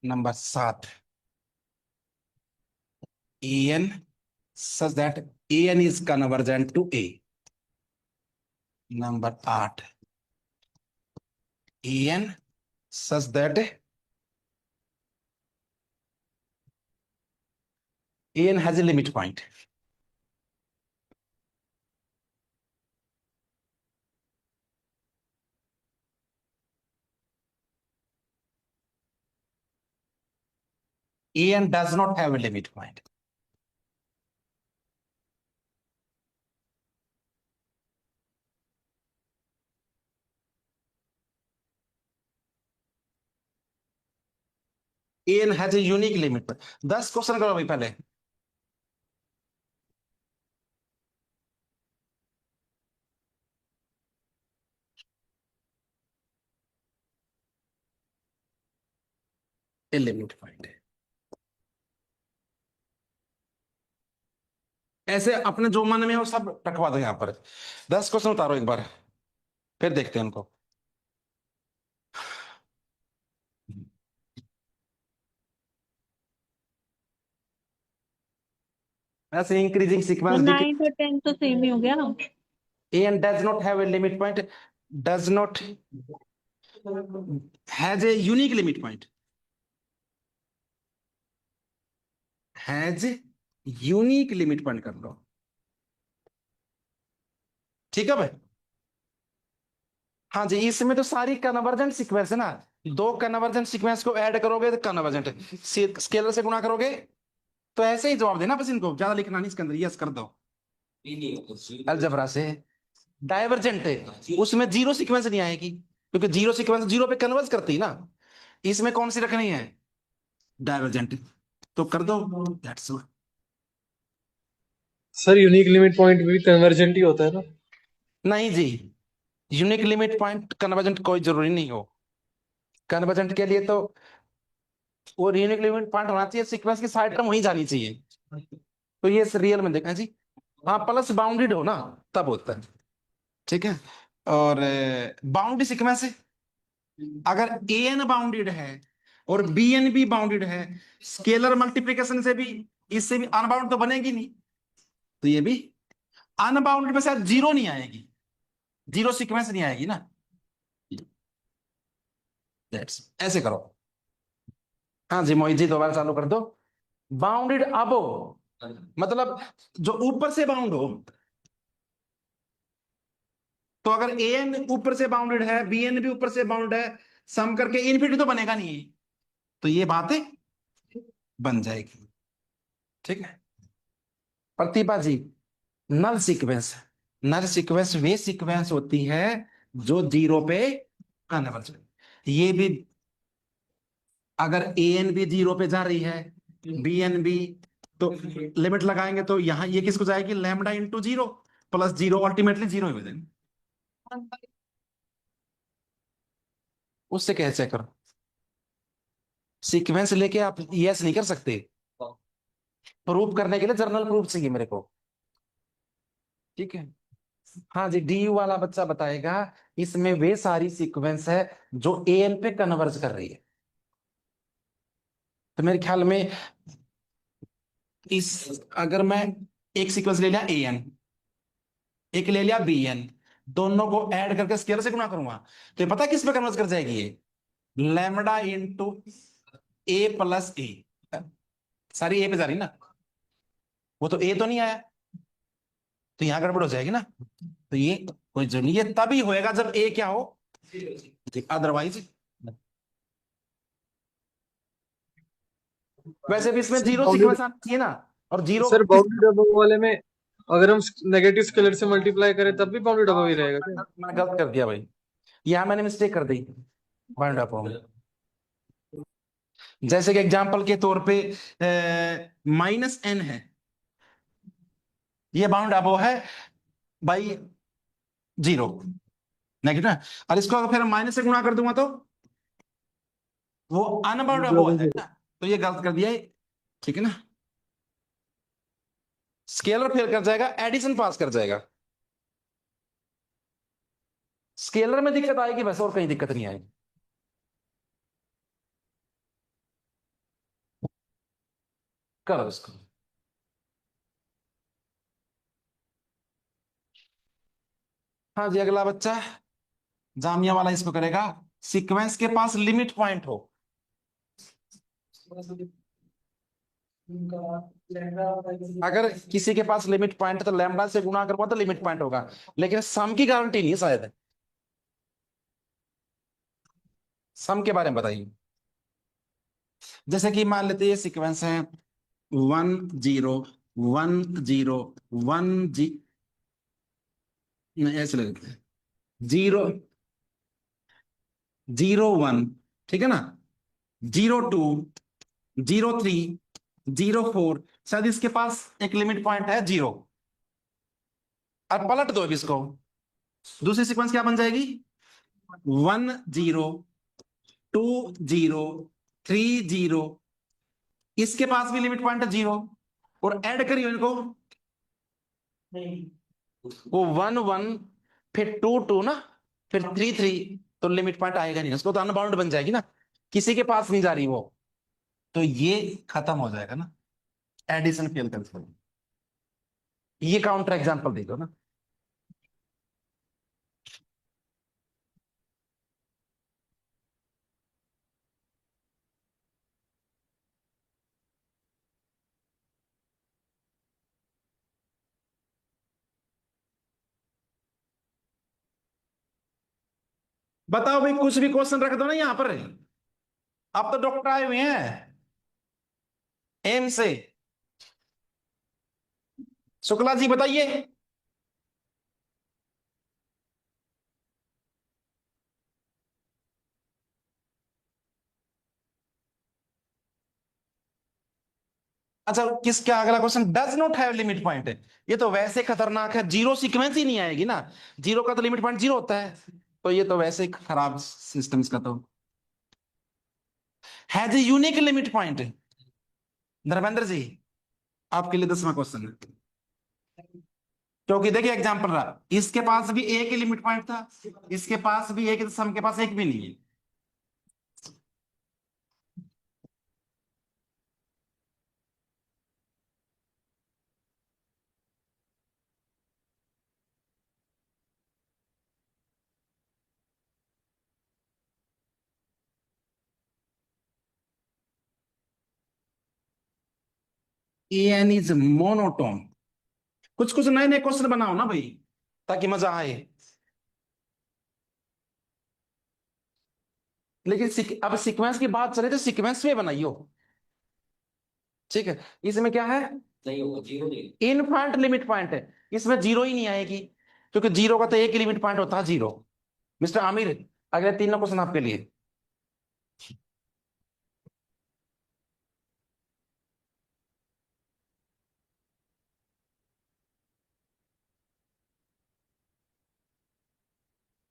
S1: Number 7, an such that an is convergent to a। Number 8, an such that an has a limit point। an does not have a limit point। an has a unique limit। 10 question करो भाई पहले। A limit point है। ऐसे अपने जो मन में हो सब रखवा दो यहाँ पर। 10 क्वेश्चन उतारो एक बार, फिर देखते हैं उनको। ऐसे इंक्रीजिंग सीक्वेंस डी,
S3: 9 और 10 तो सेम ही हो गया ना।
S1: an does not have a limit point, does not has a unique limit point, has unique limit point कर लो। ठीक है भाई। हाँ जी, इसमें तो सारी कन्वर्जेंट सीक्वेंस है ना, दो कन्वर्जेंट सीक्वेंस को ऐड करोगे तो कन्वर्जेंट, स्केलर से गुणा करोगे, तो ऐसे ही जवाब देना बस, इनको ज्यादा लिखना नहीं इसके अंदर, यस कर दो अलजबरा से। डाइवर्जेंट है उसमें जीरो सीक्वेंस नहीं आएगी, क्योंकि जीरो सीक्वेंस जीरो पे कन्वर्ज करती है ना, इसमें कौन सी रखनी है, डाइवर्जेंट, तो कर दो that's all.
S5: Sir unique limit point भी कन्वर्जेंट ही होता है ना?
S1: नहीं जी, यूनिक लिमिट पॉइंट कन्वर्जेंट कोई जरूरी नहीं हो, कन्वर्जेंट के लिए तो वो यूनिक लिमिट पॉइंट होना चाहिए, सीक्वेंस की साइड टर्म वहीं जानी चाहिए, तो ये रियल में देखा जी। हाँ प्लस बाउंडेड हो ना तब होता है। ठीक है, और बाउंड्री सीक्वेंस है, अगर ए एन बाउंडेड है और बी एन भी बाउंडेड है, स्केलर मल्टीप्लिकेशन से भी इससे भी अनबाउंड तो बनेगी नहीं, तो ये भी अनबाउंडेड में शायद जीरो नहीं आएगी, जीरो सीक्वेंस नहीं आएगी ना, दैट्स ऐसे करो। हाँ जी मोहित जी दोबारा चालू कर दो। बाउंडेड अबो मतलब जो ऊपर से बाउंड हो, तो अगर ए एन ऊपर से बाउंडेड है, बी एन भी ऊपर से बाउंड है, सम करके इनफिनिटी तो बनेगा नहीं, तो ये बातें बन जाएगी। ठीक है प्रतिभा जी, नल सीक्वेंस वे सीक्वेंस होती है जो जीरो पे कन्वर्ज, ये भी अगर ए एन भी जीरो पे जा रही है, बी एन भी, तो लिमिट लगाएंगे तो यहां ये किसको जाएगी, lambda into zero plus zero, ultimately zero हो जाएगी, उससे कैसे करो, सीक्वेंस लेके आप यस नहीं कर सकते, प्रूफ करने के लिए जर्नल प्रूफ चाहिए मेरे को। ठीक है, हाँ जी डी यू वाला बच्चा बताएगा, इसमें वे सारी सीक्वेंस है जो ए एन पे कन्वर्ज कर रही है, तो मेरे ख्याल में इस अगर मैं एक सीक्वेंस ले लिया ए एन, एक ले लिया बी एन, दोनों को ऐड करके स्केलर से गुणा करूंगा, तो ये पता है किस पे कन्वर्ज कर जाएगी ये, लैम्डा इंटू ए प्लस ए, सारी ए पे जा रही ना, वो तो ए तो नहीं आया, तो यहां गड़बड़ हो जाएगी ना, तो ये कोई जरूरी नहीं, ये तभी होएगा जब ए क्या हो, अदरवाइज। वैसे भी इसमें जीरो
S5: बाउंडेड
S1: सीक्वेंस आना चाहिए ना, और जीरो
S5: सर बाउंडेड अबव वाले में अगर हम नेगेटिव स्केलर से मल्टीप्लाई करें तब भी बाउंडेड अबव ही रहेगा क्या?
S1: मैंने गलत कर दिया भाई, यहां मैंने मिस्टेक कर दी, बाउंड अप हो, जैसे कि एग्जांपल के तौर पे माइनस एन है, ये बाउंड अबो है बाई जीरो, नेगेटिव है, और इसको अगर फिर माइनस से गुणा कर दूंगा तो वो अनबाउंड अबो है ना, तो ये गलत कर दिया है। ठीक है ना, स्केलर फेल कर जाएगा, एडिशन पास कर जाएगा, स्केलर में दिक्कत आएगी बस, और कहीं दिक्कत नहीं आएगी। करो इसको। हाँ जी अगला बच्चा जामिया वाला इसको करेगा, सीक्वेंस के पास लिमिट पॉइंट हो, अगर किसी के पास लिमिट पॉइंट तो लैम्डा से गुणा करूंगा तो लिमिट पॉइंट होगा, लेकिन सम की गारंटी नहीं है शायद, सम के बारे में बताइए। जैसे कि मान लेते हैं ये सीक्वेंस है 1 0 1 0 1 नहीं ऐसे लगते हैं 0 0 1, ठीक है ना, 0 2 0 3 0 4, शायद इसके पास एक लिमिट पॉइंट है जीरो, और पलट दो अब इसको, दूसरी सीक्वेंस क्या बन जाएगी, 1 0 2 0 3 0, इसके पास भी लिमिट पॉइंट है जीरो, और ऐड करिए इनको, वो 1 1 फिर 2 2 ना, फिर 3 3, तो लिमिट पॉइंट आएगा नहीं, उसको तो अनबाउंड बन जाएगी ना, किसी के पास नहीं जा रही वो, तो ये खत्म हो जाएगा ना, एडिशन फेल कर सकते, ये काउंटर एग्जांपल दे दो ना। बताओ भाई, कुछ भी क्वेश्चन रख दो ना यहाँ पर। अब तो डॉक्टर आए हुए हैं एम से। शुक्ला जी बताइए। अच्छा, किस क्या अगला question, does not have limit point है। ये तो वैसे खतरनाक है, जीरो सीक्वेंस ही नहीं आएगी ना। जीरो का तो लिमिट पॉइंट जीरो होता है। तो ये तो वैसे ही खराब सिस्टम इसका तो। Has a unique limit point. Dharmendra ji, आपके लिए 10वां क्वेश्चन है। क्योंकि देखिए एग्जांपल रहा, इसके पास भी एक ही लिमिट पॉइंट था, इसके पास भी एक, सम के पास एक भी नहीं है। ए एन इज मोनोटोन। कुछ कुछ नए नए क्वेश्चन बनाओ ना भाई, ताकि मजा आए। लेकिन अब सीक्वेंस की बात चले तो सीक्वेंस में बनाइयो। ठीक है, इसमें क्या है, इनफाइनाइट लिमिट पॉइंट है, इसमें जीरो ही नहीं आएगी, क्योंकि जीरो का तो एक ही लिमिट पॉइंट होता है, जीरो। मिस्टर आमिर, अगले 3 क्वेश्चन आपके लिए।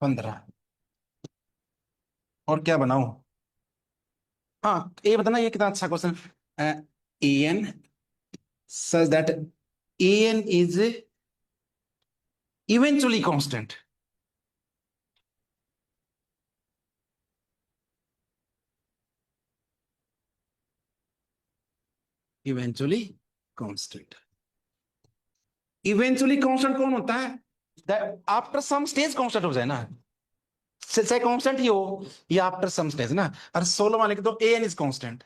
S1: पंद्रह। और क्या बनाऊं। हाँ, ये बताना, ये कितना अच्छा question. A n such that a n is eventually constant. Eventually constant. Eventually constant कौन होता है, आफ्टर सम स्टेज कांस्टेंट हो जाए ना, चाहे कांस्टेंट ही हो या आफ्टर सम स्टेज ना। और 16 वाले के तो ए एन इज कांस्टेंट।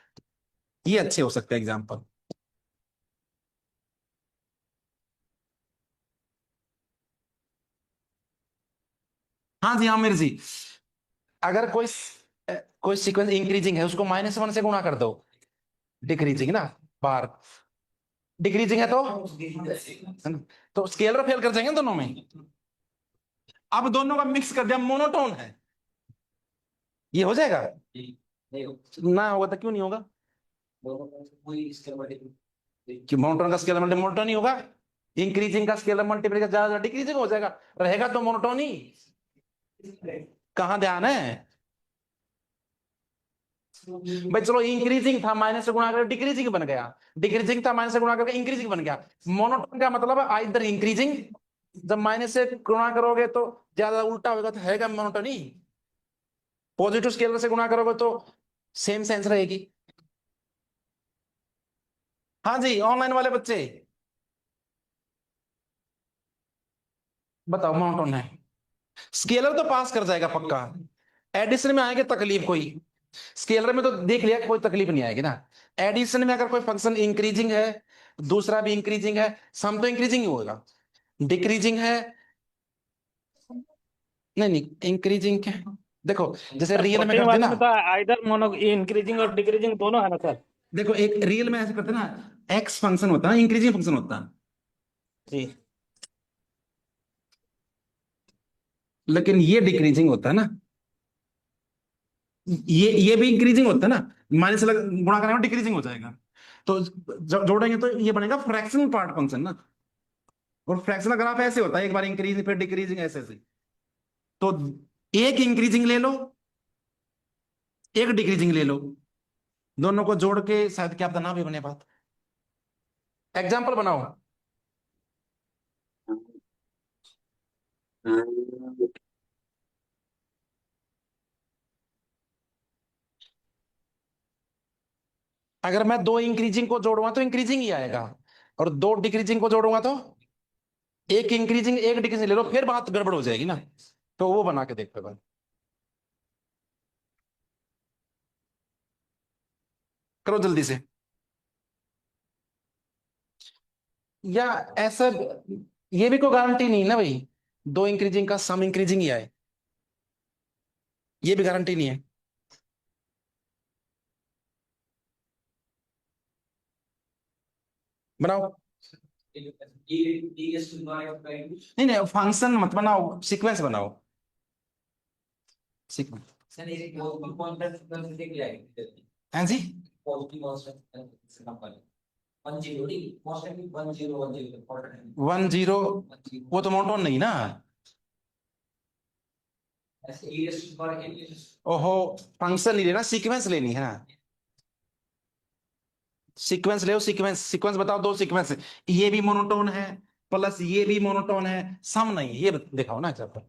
S1: ये अच्छे हो सकते हैं एग्जाम्पल। हाँ जी, आमिर जी, अगर कोई सीक्वेंस इंक्रीजिंग है, उसको -1 से गुणा कर दो। डिक्रीजिंग ना, बार। डिक्रीजिंग है है ना? तो स्केलर फेल कर जाएंगे दोनों में। अब दोनों का मिक्स कर दिया, मोनोटोन है, ये हो जाएगा। ना होगा तो क्यों नहीं होगा, कि मोनोटोन का स्केलर मल्टीप्लाई मोनोटोन ही होगा। इंक्रीजिंग का स्केलर मल्टीप्लाई ज्यादा डिक्रीजिंग हो जाएगा, रहेगा तो मोनोटोन ही। कहाँ ध्यान है भाई। चलो, इंक्रीजिंग था, माइनस से गुणा करके डिक्रीजिंग बन गया, डिक्रीजिंग था, माइनस से गुणा करके इंक्रीजिंग बन गया। मोनोटोन का मतलब है आइदर इंक्रीजिंग, जब माइनस से गुणा करोगे तो ज्यादा उल्टा होगा तो है मोनोटोनी। पॉजिटिव स्केलर से गुणा करोगे तो सेम सेंस रहेगी। हाँ जी, ऑनलाइन वाले बच्चे बताओ, मोनोटोन है। स्केलर तो पास कर जाएगा पक्का, एडिशन में आएगी तकलीफ कोई। स्केलर में तो देख लिया, कोई तकलीफ नहीं आएगी ना। एडिशन में अगर कोई फंक्शन इंक्रीजिंग है, दूसरा भी इंक्रीजिंग है, सम तो इंक्रीजिंग ही होगा। डिक्रीजिंग है, नहीं नहीं, इंक्रीजिंग क्या, देखो जैसे
S4: सर
S1: रियल में
S4: कोटिंग
S1: करते
S4: वाले
S1: ना।
S4: में तो आइदर मोनो इंक्रीजिंग और डिक्रीजिंग दोनों है ना सर।
S1: देखो एक रियल में ऐसे करते ना, एक्स फंक्शन होता है, इंक्रीजिंग फंक्शन होता है,
S4: जी।
S1: लेकिन ये डिक्रीजिंग होता है ना। ये भी इंक्रीजिंग होता है ना, माइनस से गुणा करने में डिक्रीजिंग हो जाएगा। तो जब जोड़ेंगे तो ये बनेगा फ्रैक्शनल पार्ट फंक्शन ना। और फ्रैक्शनल ग्राफ ऐसे होता है, एक बार इंक्रीजिंग फिर डिक्रीजिंग, ऐसे ऐसे। तो एक इंक्रीजिंग ले लो, एक डिक्रीजिंग ले लो, दोनों को जोड़ के शायद क्या पता ना भी बने बात। एग्जाम्पल बनाओ। अगर मैं दो इंक्रीजिंग को जोड़ूंगा तो इंक्रीजिंग ही आएगा, और दो डिक्रीजिंग को जोड़ूंगा तो एक इंक्रीजिंग एक डिक्रीजिंग ले लो, फिर बात गड़बड़ हो जाएगी ना। तो वो बना के देखो एक बार, करो जल्दी से। या ऐसा, ये भी कोई गारंटी नहीं ना भाई, दो इंक्रीजिंग का सम इंक्रीजिंग ही आए। ये भी गारंटी नहीं है। बनाओ। नहीं नहीं, फंक्शन मत बनाओ, सीक्वेंस बनाओ। सीक्वेंस। हाँ जी, 10, वो तो मोनोटोन नहीं ना। ओहो, फंक्शन नहीं लेना, सीक्वेंस लेनी है ना। सीक्वेंस ले, सीक्वेंस, सीक्वेंस बताओ, दो सीक्वेंस। ये भी मोनोटोन है प्लस ये भी मोनोटोन है, सम नहीं, ये दिखाओ ना एग्जांपल।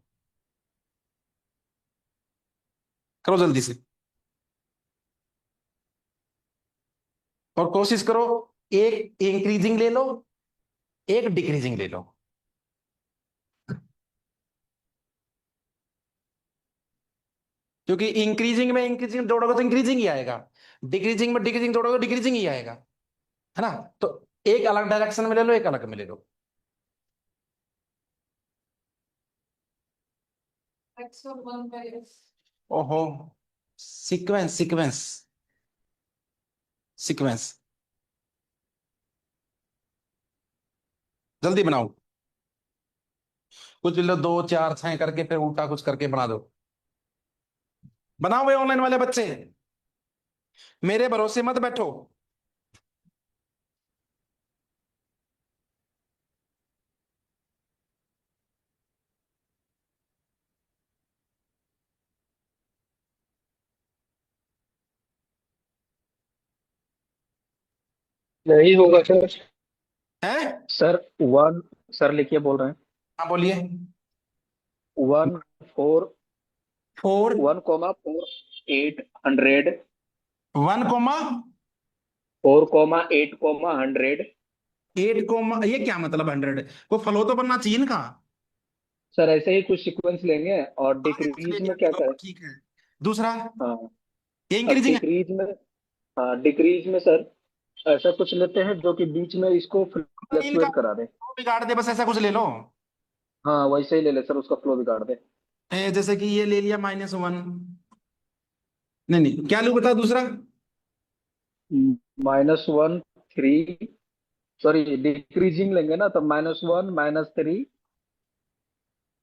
S1: करो जल्दी से, और कोशिश करो एक इंक्रीजिंग ले लो, एक डिक्रीजिंग ले लो। क्योंकि इंक्रीजिंग में इंक्रीजिंग जोड़ोगे तो इंक्रीजिंग ही आएगा, डिक्रीजिंग में डिक्रीजिंग जोड़ोगे तो डिक्रीजिंग ही आएगा, है ना। तो एक अलग डायरेक्शन में ले लो, एक अलग में ले लो। ओहो, सीक्वेंस सीक्वेंस सीक्वेंस, जल्दी बनाओ। कुछ भी लो, 2, 4, 6 करके फिर उल्टा कुछ करके बना दो। बनाओ भाई ऑनलाइन वाले बच्चे, मेरे भरोसे मत बैठो।
S2: नहीं होगा सर।
S1: हैं?
S2: सर वन, सर लिखिए बोल रहे हैं।
S1: हाँ बोलिए।
S2: 1 4
S1: 4,
S2: 1,4 8 100
S1: 1,
S2: 4,8 100।
S1: 8, ये क्या मतलब 100? कोई फ्लो तो बनना चाहिए इनका।
S2: सर ऐसे ही कुछ सीक्वेंस लेंगे और
S1: आगे कुछ ले
S2: डिक्रीज
S1: लिया
S2: में क्या
S1: तो
S2: करें।
S1: ठीक है। दूसरा,
S2: हाँ।
S1: ये
S2: अब
S1: इंक्रीजिंग है।
S2: डिक्रीज में, हाँ डिक्रीज में सर ऐसा कुछ लेते हैं जो कि बीच में इसको
S1: इनका
S2: फ्लक्चुएट करा दे।
S1: flow बिगाड़ दे, बस ऐसा कुछ ले लो।
S2: हाँ वैसे ही ले ले सर, उसका फ्लो बिगाड़ दे।
S1: जैसे कि ये ले लिया -1। नहीं नहीं, क्या लू बताओ दूसरा।
S2: -1 3, सॉरी डिक्रीजिंग लेंगे ना तो -1 -3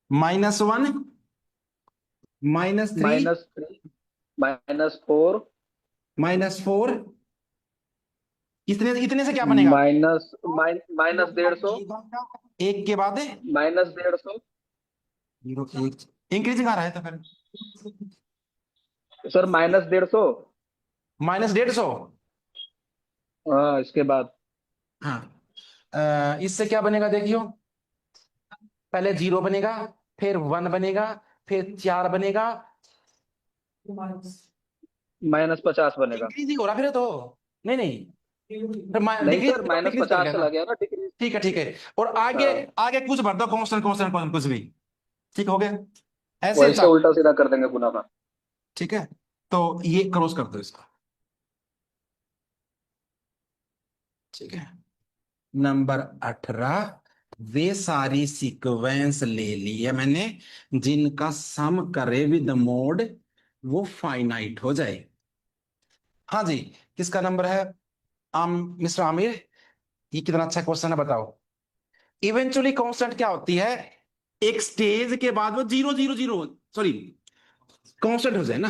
S1: -1, -3,
S2: -3 -4
S1: -4। इतने इतने से क्या बनेगा?
S2: माइनस -150
S1: एक के बाद है
S2: -150
S1: जीरो, एक इंक्रीजिंग आ रहा है तो फिर
S2: सर -150।
S1: -150।
S2: हाँ इसके बाद
S1: हाँ, इससे क्या बनेगा देखियो। पहले 0 बनेगा, फिर 1 बनेगा, फिर 4 बनेगा।
S2: -50 बनेगा।
S1: इंक्रीजिंग हो रहा फिर तो। नहीं नहीं, फिर
S2: नहीं
S1: डिक्रीज
S2: सर
S1: करो, डिक्रीज कर
S2: -50
S1: लेना।
S2: चला गया ना डिक्रीज।
S1: ठीक है ठीक है। और आगे,
S2: हाँ
S1: आगे कुछ भर दो, कांस्टेंट कांस्टेंट कांस्टेंट कुछ भी। ठीक हो गया, ऐसे
S2: वैसे
S1: चार।
S2: उल्टा सीधा कर देंगे गुना का।
S1: ठीक है, तो ये क्रॉस कर दो इसको। ठीक है, नंबर 18, वे सारी सीक्वेंस ले ली है मैंने जिनका सम करे विद मोड वो फाइनाइट हो जाए। हाँ जी, किसका नंबर है? मिस्टर आमिर, ये कितना अच्छा क्वेश्चन है, बताओ। इवेंचुअली कांस्टेंट क्या होती है? एक स्टेज के बाद वो 0 0 0, सॉरी, कांस्टेंट हो जाए ना,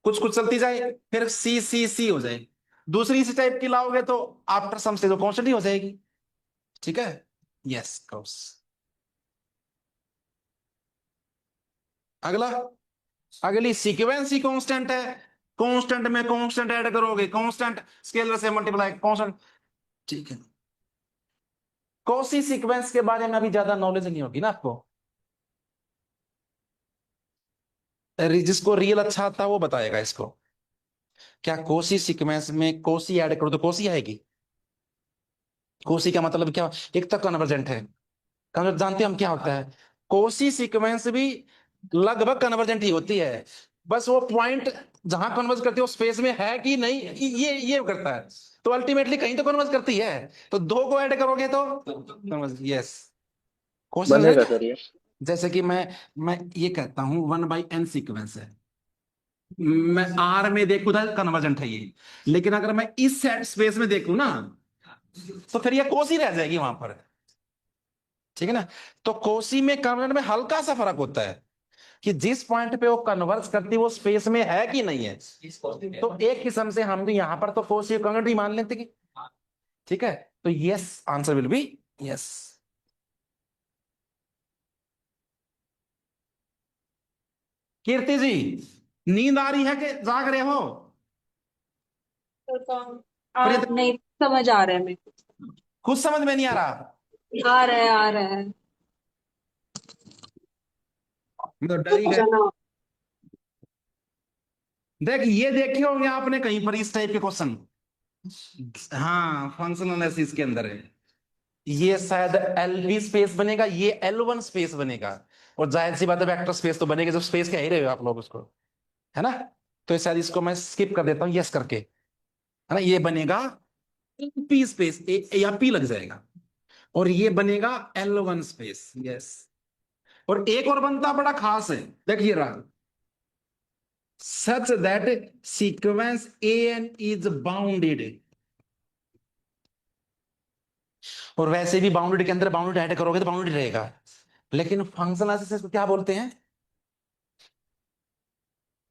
S1: कुछ कुछ चलती जाए, फिर सी सी सी हो जाए। दूसरी इसी टाइप की लाओगे तो आफ्टर सम स्टेज वो कांस्टेंट ही हो जाएगी। ठीक है, यस कोर्स। अगला, अगली सीक्वेंस ही कांस्टेंट है, कांस्टेंट में कांस्टेंट ऐड करोगे, कांस्टेंट स्केलर से मल्टीप्लाई कांस्टेंट। ठीक है, कौसी सीक्वेंस के बारे में अभी ज्यादा नॉलेज नहीं होगी ना आपको। जिसको रियल अच्छा आता है वो बताएगा इसको। क्या कोसी सीक्वेंस में कोसी ऐड करो तो कोसी आएगी? कोसी का मतलब क्या? एक तक कन्वर्जेंट है, कन्वर्जेंट जानते हैं हम क्या होता है? कोसी सीक्वेंस भी लगभग कन्वर्जेंट ही होती है, बस वो पॉइंट जहां कन्वर्ज करती है वो स्पेस में है कि नहीं, ये करता है। तो अल्टीमेटली कहीं तो कन्वर्ज करती है, तो दो को ऐड करोगे तो कन्वर्ज, यस। क्वेश्चन
S2: बनेगा
S1: समझे?
S2: सर ये।
S1: जैसे कि मैं ये कहता हूं 1/n सीक्वेंस है, मैं आर में देखूं तो कन्वर्जेंट है ये, लेकिन अगर मैं इस सेट स्पेस में देखूं ना तो फिर ये कोसी रह जाएगी वहां पर। ठीक है ना। तो कोसी में कन्वर्जेंट में हल्का सा फर्क होता है कि जिस पॉइंट पे वो कन्वर्ज करती है वो स्पेस में है कि नहीं है। तो एक किस्म से हम भी यहां पर तो कोसी कन्वर्जेंट ही मान लेते कि, ठीक है। तो yes, answer will be yes. Kirti ji, नींद आ रही है कि जाग रहे हो? प्रीत,
S3: नहीं समझ आ रहा है मेरे
S1: कुछ समझ में नहीं आ रहा?
S3: को, आ रहा है आ रहा है।
S1: मैं तो डर ही गया।
S3: चलो।
S1: देख, ये देखे होंगे आपने कहीं पर इस टाइप के क्वेश्चन। हाँ, फंक्शनल एनालिसिस के अंदर है। ये शायद एल बी स्पेस बनेगा, ये L1 स्पेस बनेगा, और जाहिर सी बात है वेक्टर स्पेस तो बनेगा, जब स्पेस कह ही रहे हो आप लोग उसको, है ना। तो शायद इसको मैं स्किप कर देता हूं यस करके, है ना। ये बनेगा पी स्पेस, या पी लग जाएगा, और ये बनेगा L1 स्पेस, यस। और एक और बनता बड़ा खास है, देखिए रहा, such that sequence an is bounded। और वैसे भी बाउंडेड के अंदर बाउंडेड ऐड करोगे तो बाउंडेड रहेगा, लेकिन फंक्शनल एनालिसिस को क्या बोलते हैं?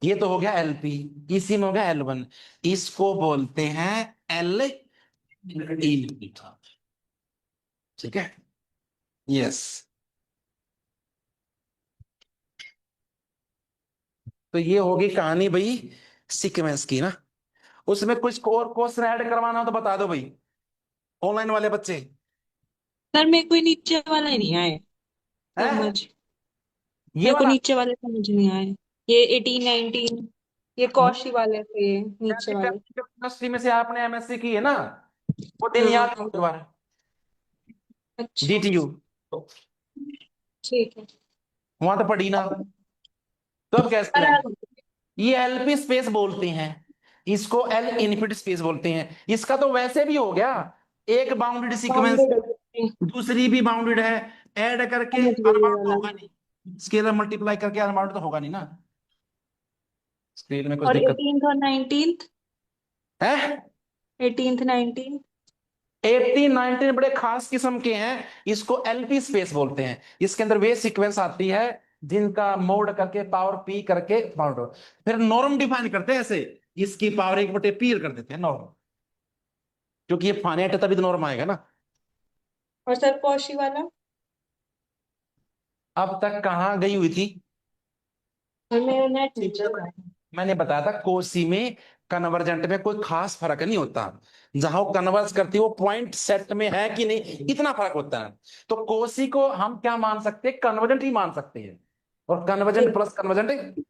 S1: ये तो हो गया एलपी, इसी में हो गया L1, इसको बोलते हैं एल इनपुट। ठीक है, यस। तो ये होगी कहानी भाई सीक्वेंस की ना। उसमें कुछ और क्वेश्चन ऐड करवाना हो तो बता दो भाई, ऑनलाइन वाले बच्चे।
S3: सर मेरे को नीचे वाला ही नहीं आए
S1: है
S3: समझ।
S1: ये
S3: मेरे को
S1: वाला।
S3: नीचे वाले समझ नहीं आए। ये 18 19, ये कौशी वाले थे ये नीचे वाले।
S1: केमिस्ट्री में से आपने एमएससी की है ना, वो दिन याद
S3: हाँ।
S1: करो एक बार।
S3: अच्छा।
S1: डीटीयू,
S3: ठीक है।
S1: वहां तो पढ़ी ना। तो अब कैसे
S3: अरे,
S1: करें? ये एलपी स्पेस बोलते हैं, इसको एल इनफिनिट स्पेस बोलते हैं। इसका तो वैसे भी हो गया, एक बाउंडेड सीक्वेंस,
S3: बाउंडेड।
S1: दूसरी भी बाउंडेड है, ऐड करके
S3: समझ गई ये
S1: अनबाउंड तो
S3: वाला।
S1: होगा नहीं, स्केलर मल्टीप्लाई करके अनबाउंड तो होगा नहीं ना। स्केल में कुछ
S3: और
S1: दिक्कत
S3: 18th और 19th,
S1: है।
S3: 18th 19।
S1: 18 19 बड़े खास किस्म के हैं, इसको एलपी स्पेस बोलते हैं। इसके अंदर वे सीक्वेंस आती है जिनका मोड करके पावर पी करके बाउंड हो। फिर नॉर्म डिफाइन करते हैं ऐसे, इसकी पावर 1/p कर देते हैं नॉर्म, क्योंकि ये फाइनाइट है तभी तो नॉर्म आएगा ना।
S3: और सर कौशी वाला।
S1: अब तक कहाँ गई हुई थी?
S3: और मेरा नेट नहीं चल रहा है।
S1: मैंने बताया था कोसी में कन्वर्जेंट में कोई खास फर्क नहीं होता, जहां वो कन्वर्ज करती है वो पॉइंट सेट में है कि नहीं, इतना फर्क होता है। तो कोसी को हम क्या मान सकते हैं? कन्वर्जेंट ही मान सकते हैं, और कन्वर्जेंट
S3: ठीक।
S1: Plus convergent.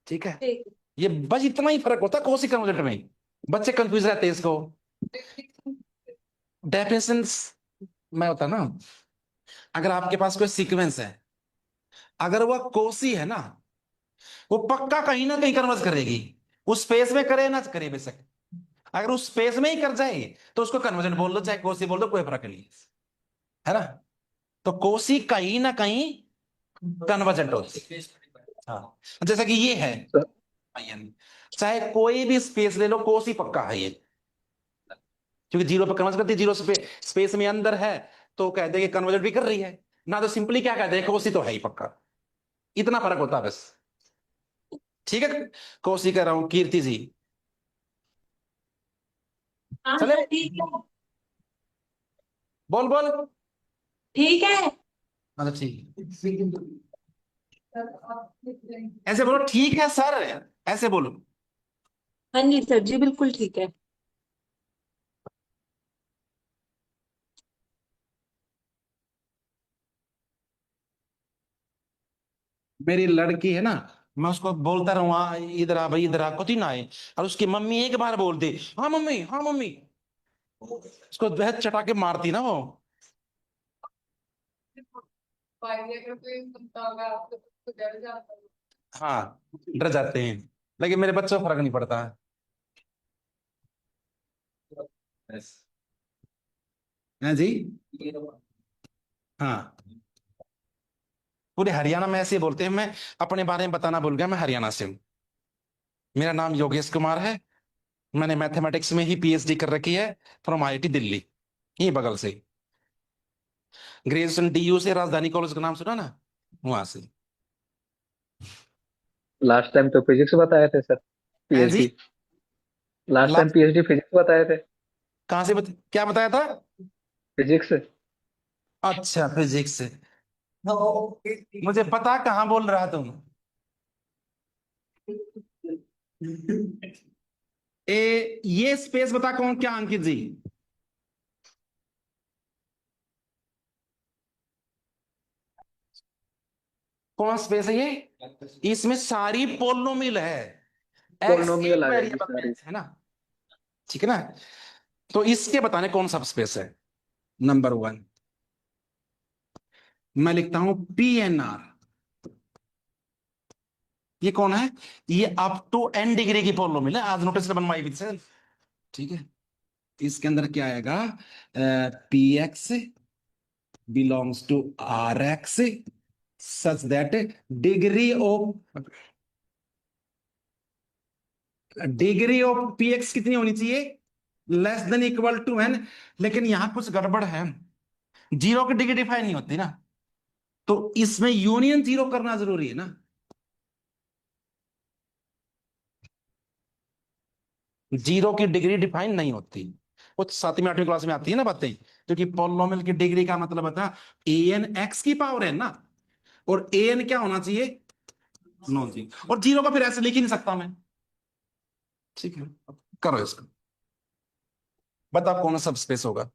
S1: ठीक है,
S3: ठीक।
S1: ये बस इतना ही फर्क होता है कोसी कन्वर्जेंट में। बच्चे कंफ्यूज रहते हैं इसको। डेफिनेशंस मैं होता ना, अगर आपके पास कोई सीक्वेंस है, अगर वह कोसी है ना, वो पक्का कहीं ना कहीं कन्वर्ज करेगी, उस स्पेस में करे ना करे बेशक। अगर उस स्पेस में ही कर जाए तो उसको कन्वर्जेंट बोल दो, चाहे कोसी बोल दो, कोई फर्क नहीं है ना। तो कोसी कहीं ना कहीं कन्वर्जेंट होती है। हाँ, जैसा कि ये है IN, चाहे कोई भी स्पेस ले लो, कोसी पक्का है ये, क्योंकि जीरो पे कन्वर्ज करती है, जीरो स्पेस में अंदर है तो कह दे कि कन्वर्जेंट भी कर रही है ना, तो सिंपली क्या कहते हैं, कोसी तो है ही पक्का। इतना फर्क होता है बस। ठीक है, कोसी कह रहा हूं कीर्ति जी।
S3: हाँ
S1: चले,
S3: सर ठीक है।
S1: बोल बोल।
S3: ठीक है।
S1: अच्छा ठीक है, ऐसे बोलो ठीक है सर, ऐसे बोलो।
S3: हाँ जी सर जी बिल्कुल ठीक है।
S1: मेरी लड़की है ना, मैं उसको बोलता रहूंगा इधर आ भाई, इधर आ, कुछ ना आए, और उसकी मम्मी एक बार बोल दे हाँ मम्मी, हाँ मम्मी, उसको बेहद चटा के मारती ना वो। हाँ, डर जाते हैं, लेकिन मेरे बच्चों को फर्क नहीं पड़ता है। हाँ जी, हाँ पूरे हरियाणा में ऐसे ही बोलते हैं। मैं अपने बारे में बताना भूल गया, मैं हरियाणा से हूँ। मेरा नाम योगेश कुमार है। मैंने मैथमेटिक्स में ही पीएचडी कर रखी है फ्रॉम आईआईटी दिल्ली, यही बगल से। ग्रेजुएशन डीयू से, राजधानी कॉलेज का नाम सुना ना, वहां से।
S2: लास्ट टाइम तो फिजिक्स बताए थे सर,
S1: हैं जी?
S2: PhD. Last time
S1: last
S2: PhD physics बताए थे।
S1: कहाँ से क्या बताया था?
S2: फिजिक्स।
S1: अच्छा, फिजिक्स से। मुझे पता कहाँ बोल रहा तुम। ये स्पेस बता कौन, क्या अंकित जी? कौन स्पेस है ये? इसमें सारी पोलोमिल है, एक्स
S2: पोलिनोमियल
S1: एक
S2: आ जाएगी
S1: वेरिएबल में
S2: सारी।
S1: है ना, ठीक है ना? तो इसके बताने कौन सा स्पेस है। नंबर 1 मैं लिखता हूं PNR। ये कौन है? ये अप टू n डिग्री की पोलोमिल है, आज नोटिस बनवाई विद सेल्फ, ठीक है। इसके अंदर क्या आएगा? PX belongs to RX such that degree of PX कितनी होनी चाहिए? Less than equal to n। लेकिन यहां कुछ गड़बड़ है, जीरो की डिग्री डिफाइन नहीं होती ना, तो इसमें यूनियन जीरो करना जरूरी है ना। जीरो की डिग्री डिफाइन नहीं होती, वो 7वीं 8वीं क्लास में आती है ना बातें, क्योंकि पॉलिनोमियल की डिग्री का मतलब होता है an x की पावर है ना, और an क्या होना चाहिए? Non zero. और जीरो का फिर ऐसे लिख ही नहीं सकता मैं, ठीक है। करो इसको, बताओ कौन सा सब स्पेस होगा।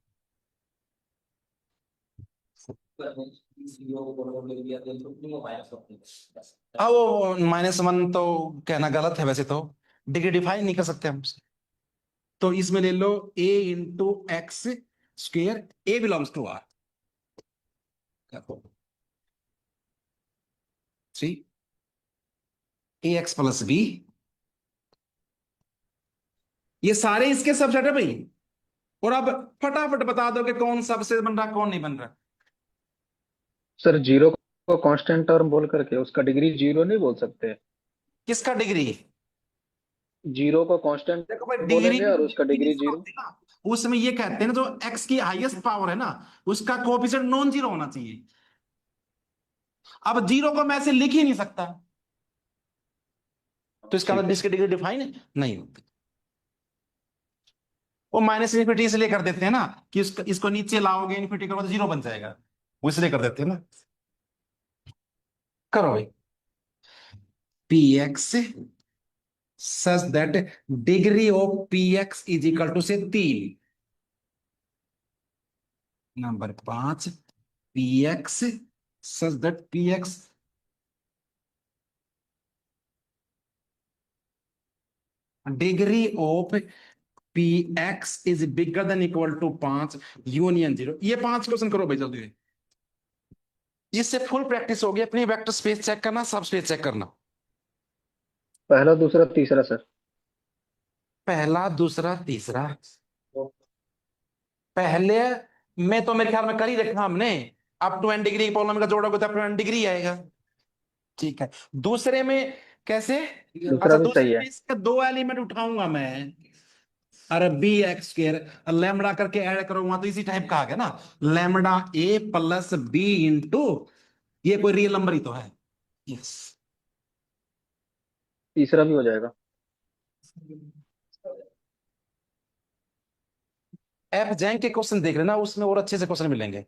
S1: वो -1 तो कहना गलत है वैसे तो, डिग्री डिफाइन नहीं कर सकते हम। तो इसमें ले लो a into x square, a belongs to R, 3 ax + b। ये सारे इसके सबसेट है भाई। और अब फटाफट बता दो कि कौन सबसे बन रहा, कौन नहीं बन रहा।
S2: सर जीरो को कांस्टेंट टर्म बोल करके उसका डिग्री जीरो नहीं बोल सकते।
S1: किसका डिग्री?
S2: जीरो को कांस्टेंट
S1: देखो भाई, डिग्री
S2: बोलेंगे और उसका डिग्री जीरो।
S1: होती है ना, उसमें ये कहते हैं ना, जो x की हाईएस्ट पावर है ना, उसका कोएफिशिएंट नॉन जीरो होना चाहिए। अब जीरो को मैं ऐसे लिख ही नहीं सकता, तो इसका
S2: ठीक
S1: मतलब
S2: है।
S1: इसकी डिग्री डिफाइन नहीं होती। वो माइनस इन्फिनिटी इसलिए कर देते हैं ना, कि इसको नीचे लाओगे इन्फिनिटी करोगे तो जीरो बन जाएगा, वो इसलिए कर देते हैं ना। करो भाई, PX such that degree of PX is equal to से 3। Number 5 PX such that PX degree of PX is bigger than equal to 5 union 0। ये 5 क्वेश्चन करो भाई जल्दी। इससे फुल प्रैक्टिस होगी अपनी, वेक्टर स्पेस चेक करना, सब स्पेस चेक करना।
S2: पहला दूसरा तीसरा सर।
S1: पहला दूसरा तीसरा, पहले में तो मेरे ख्याल में कर ही रखा हमने, up to n degree polynomial का जोड़ोगे तो अप टू n डिग्री आएगा, ठीक है। दूसरे में कैसे?
S2: दूसरा
S1: अच्छा,
S2: भी
S1: दूसरे
S2: सही है।
S1: में इसके 2 एलिमेंट उठाऊंगा मैं, अरे BX² लैम्बडा करके ऐड करूंगा तो इसी टाइप का आ गया ना, लैम्बडा A + B इंटू, ये कोई रियल नंबर ही तो है। यस,
S2: तीसरा भी हो जाएगा।
S1: एफ जैंक के क्वेश्चन देख लेना, उसमें और अच्छे से क्वेश्चन मिलेंगे,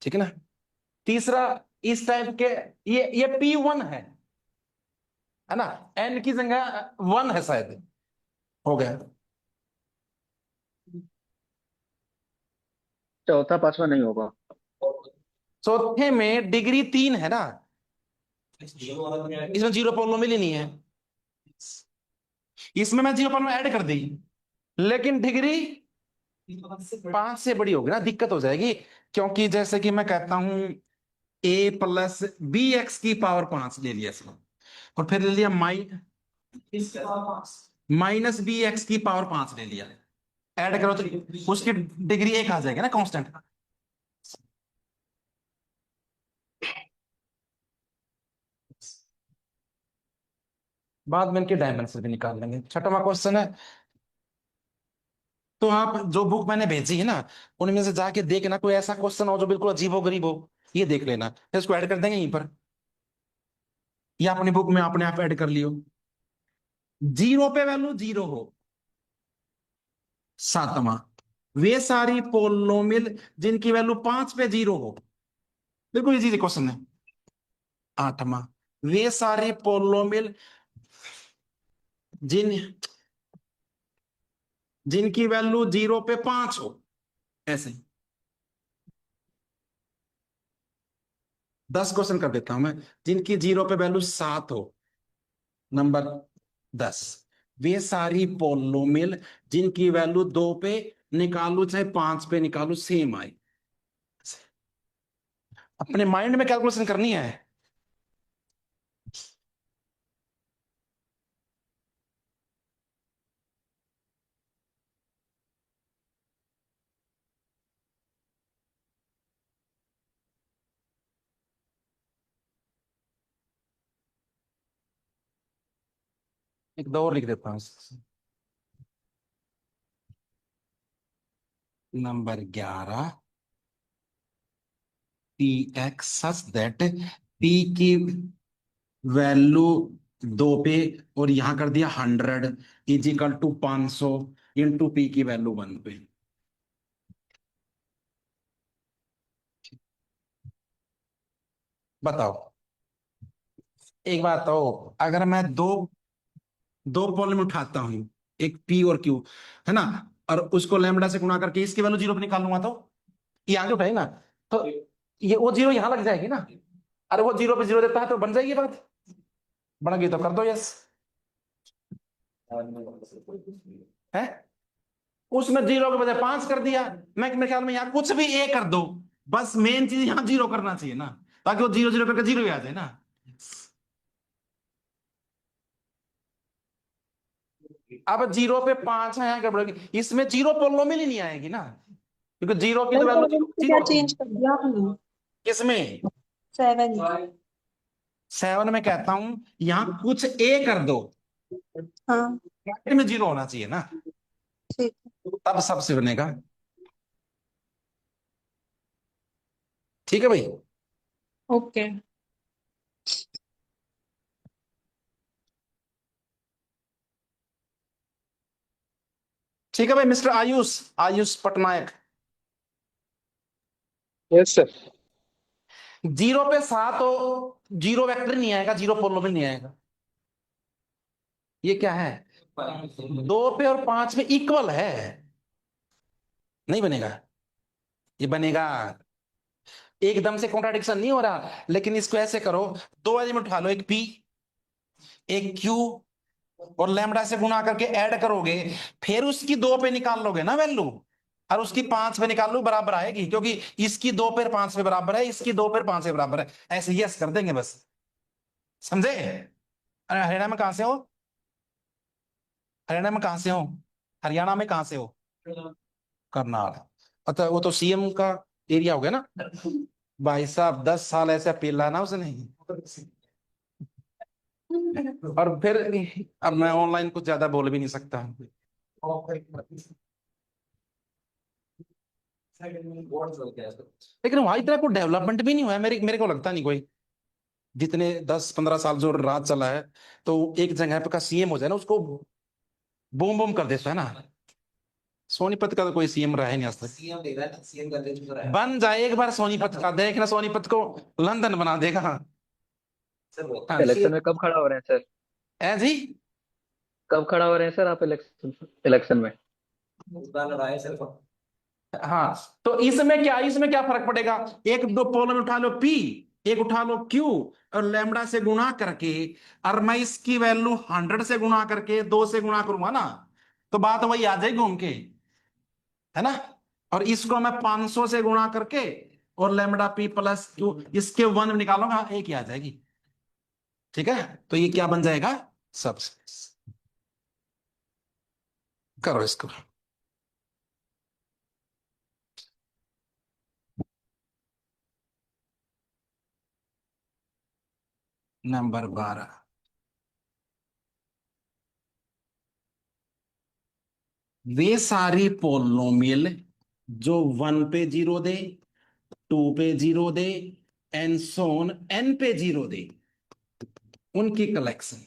S1: ठीक है ना। तीसरा इस टाइप के, ये P1 है ना, n की जगह 1 है शायद, हो गया।
S2: चौथा पांचवा नहीं होगा।
S1: चौथे में डिग्री 3 है ना, इसमें जीरो पॉलिनोमियल ही नहीं है, इसमें मैं जीरो पॉलिनोमियल ऐड कर दी, लेकिन डिग्री 5 से बड़ी होगी ना, दिक्कत हो जाएगी। क्योंकि जैसे कि मैं कहता हूं A + BX की पावर 5 ले लिया इसमें, और फिर ले लिया -BX की पावर 5 ले लिया, ऐड करो तो उसकी डिग्री 1 आ जाएगा ना, कांस्टेंट। बाद में इनके डायमेंशन भी निकाल लेंगे। छठवां क्वेश्चन है, तो आप जो बुक मैंने भेजी है ना, उनमें से जाके देखना कोई ऐसा क्वेश्चन हो जो बिल्कुल अजीबो गरीब हो, ये देख लेना, फिर इसको ऐड कर देंगे यहीं पर, या अपनी बुक में अपने आप ऐड कर लियो। जीरो पे वैल्यू जीरो हो। सातवां, वे सारी पोलोमिल जिनकी वैल्यू 5 पे जीरो हो, बिल्कुल इजी क्वेश्चन है। आठवां, वे सारे पोलोमिल जिन जिनकी वैल्यू 0 पे 5 हो, ऐसे 10 क्वेश्चन कर देता हूं मैं, जिनकी 0 पे वैल्यू 7 हो। नंबर 10, वे सारी पोलोमिल जिनकी वैल्यू 2 पे निकालू चाहे 5 पे निकालू सेम आए। अपने माइंड में कैलकुलेशन करनी है। एक दो और लिख देता हूं। Number 11, P x such that P की वैल्यू 2 पे और यहां कर दिया 100 इजिकल टू 500 इंटू पी की वैल्यू 1 पे। बताओ, एक बात तो, अगर मैं दो दो प्रॉब्लम उठाता हूं, एक पी और क्यू है ना, और उसको लैम्बडा से गुणा करके इसकी वैल्यू 0 पे निकालूंगा, तो ये आगे उठाए ना, तो ये वो 0 यहां लग जाएगी ना। अरे वो 0 पे 0 देता है तो बन जाएगी बात, बन गई तो कर दो यस। है, उसमें 0 के बजाय 5 कर दिया। मैं मेरे ख्याल में यहाँ कुछ भी ए कर दो, बस मेन चीज यहाँ 0 करना चाहिए ना, ताकि वो 0 0 करके 0 ही आ जाए ना। अब 0 पे 5 है, यहाँ गड़बड़, इसमें 0 पोलोमिल ही नहीं आएगी ना, क्योंकि 0 की
S3: सर
S1: तो वैल्यू
S3: कॉलम से
S1: 0
S3: क्या
S1: थी।
S3: चेंज कर दिया हमने?
S1: किसमें?
S3: 7।
S1: 7 में कहता हूं यहाँ कुछ ए कर दो,
S3: हाँ
S1: ब्रैकेट में 0 होना चाहिए ना,
S3: ठीक।
S1: तब सबसे बनेगा। ठीक है भाई।
S3: ओके।
S1: ठीक है भाई, mister Ayush, Ayush Patnaik.
S2: Yes sir.
S1: 0 पे 7 हो, 0 वेक्टर नहीं आएगा, 0 पोलोमिल नहीं आएगा। ये क्या है, 2 पे और 5 में इक्वल है, नहीं बनेगा। ये बनेगा, एकदम से कॉन्ट्राडिक्शन नहीं हो रहा, लेकिन इसको ऐसे करो, दो एलिमेंट उठा लो, एक पी एक क्यू, और लैम्बडा से गुणा करके ऐड करोगे, फिर उसकी 2 पे निकाल लोगे ना वैल्यू, और उसकी 5 पे निकाल लो, बराबर आएगी, क्योंकि इसकी 2 पे 5 पे बराबर है, इसकी 2 पे 5 पे बराबर है। ऐसे यस कर देंगे बस, समझे? अरे हरियाणा में कहां से हो? हरियाणा में कहां से हो? हरियाणा में कहां से हो? करनाल। अच्छा, वो तो सीएम का एरिया हो गया ना। भाई साहब 10 साल ऐसे पेला ना उसने। और फिर अब मैं ऑनलाइन कुछ ज्यादा बोल भी नहीं सकता। लेकिन वहां इतना कोई डेवलपमेंट भी नहीं हुआ है, मेरे मेरे को लगता नहीं कोई, जितने 10 15 साल जो राज चला है, तो एक जगह पे का सीएम हो जाए ना, उसको बूम बूम कर दे, है ना। सोनीपत का तो कोई सीएम रहा है नहीं आज तक। सीएम देख रहा है, सीएम कर दे, बन जाए एक बार सोनीपत का, देखना सोनीपत को लंदन बना देगा। हाँ
S2: इलेक्शन में कब खड़ा हो रहे हैं सर?
S1: है जी।
S2: कब खड़ा हो रहे हैं सर आप इलेक्शन इलेक्शन में?
S1: हाँ, तो इसमें क्या फर्क पड़ेगा, एक दो पोल उठा लो पी, एक उठा लो क्यू, और लैम्बडा से गुणा करके, और मैं इसकी वैल्यू 100 से गुणा करके 2 से गुणा करूंगा ना, तो बात वही आ जाएगी घूम के, है ना। और इसको मैं 500 से गुणा करके, और लैम्बडा पी प्लस क्यू इसके 1 निकालूंगा, एक ही आ जाएगी। ठीक है, तो ये क्या बन जाएगा, सब। करो इसको। नंबर 12, वे सारी पोलिनोमियल जो 1 पे 0 दे, 2 पे 0 दे, एंड सोन n पे 0 दे, उनकी कलेक्शन।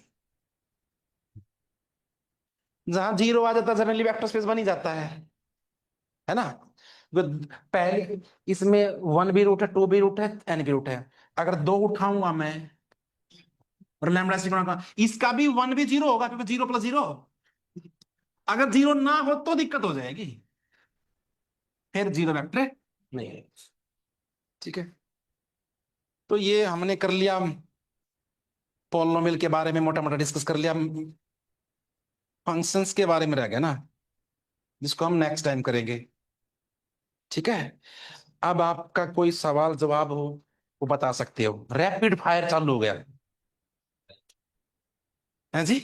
S1: जहां 0 आ जाता है जनरली वेक्टर स्पेस बन ही जाता है ना। वो पहले इसमें 1 भी रूट है, 2 भी रूट है, n भी रूट है। अगर 2 उठाऊंगा मैं और लैम्बडा से गुणा करूंगा, इसका भी 1 भी 0 होगा, क्योंकि 0 + 0। अगर 0 ना हो तो दिक्कत हो जाएगी, फिर 0 वेक्टर नहीं है। ठीक है, तो ये हमने कर लिया, पोलिनोमियल के बारे में मोटा मोटा डिस्कस कर लिया। फंक्शंस के बारे में रह गया ना, जिसको हम नेक्स्ट टाइम करेंगे। ठीक है, अब आपका कोई सवाल जवाब हो वो बता सकते हो। रैपिड फायर चालू हो गया है जी।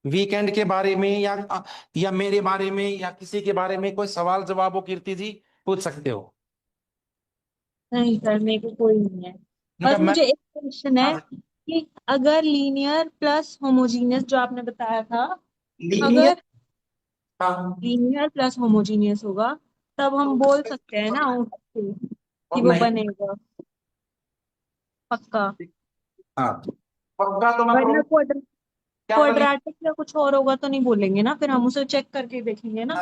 S1: वीकेंड के बारे में या मेरे बारे में या किसी के बारे में कोई सवाल जवाब हो, कीर्ति जी पूछ सकते हो।
S3: नहीं सर, मेरे को कोई नहीं है। बस
S1: मैं
S3: मुझे एक क्वेश्चन है
S1: हाँ,
S3: कि अगर लीनियर प्लस होमोजीनियस जो आपने बताया था,
S1: लीनियर,
S3: अगर
S1: हाँ,
S3: लीनियर प्लस होमोजीनियस होगा तब हम बोल सकते हैं ना उठ के कि
S1: और
S3: वो
S1: नहीं,
S3: बनेगा पक्का।
S1: हाँ पक्का तो मैं
S3: वरना
S1: क्या बोलिए।
S3: क्वाड्रेटिक या कुछ और होगा तो नहीं बोलेंगे ना, फिर हम उसे चेक करके देखेंगे ना।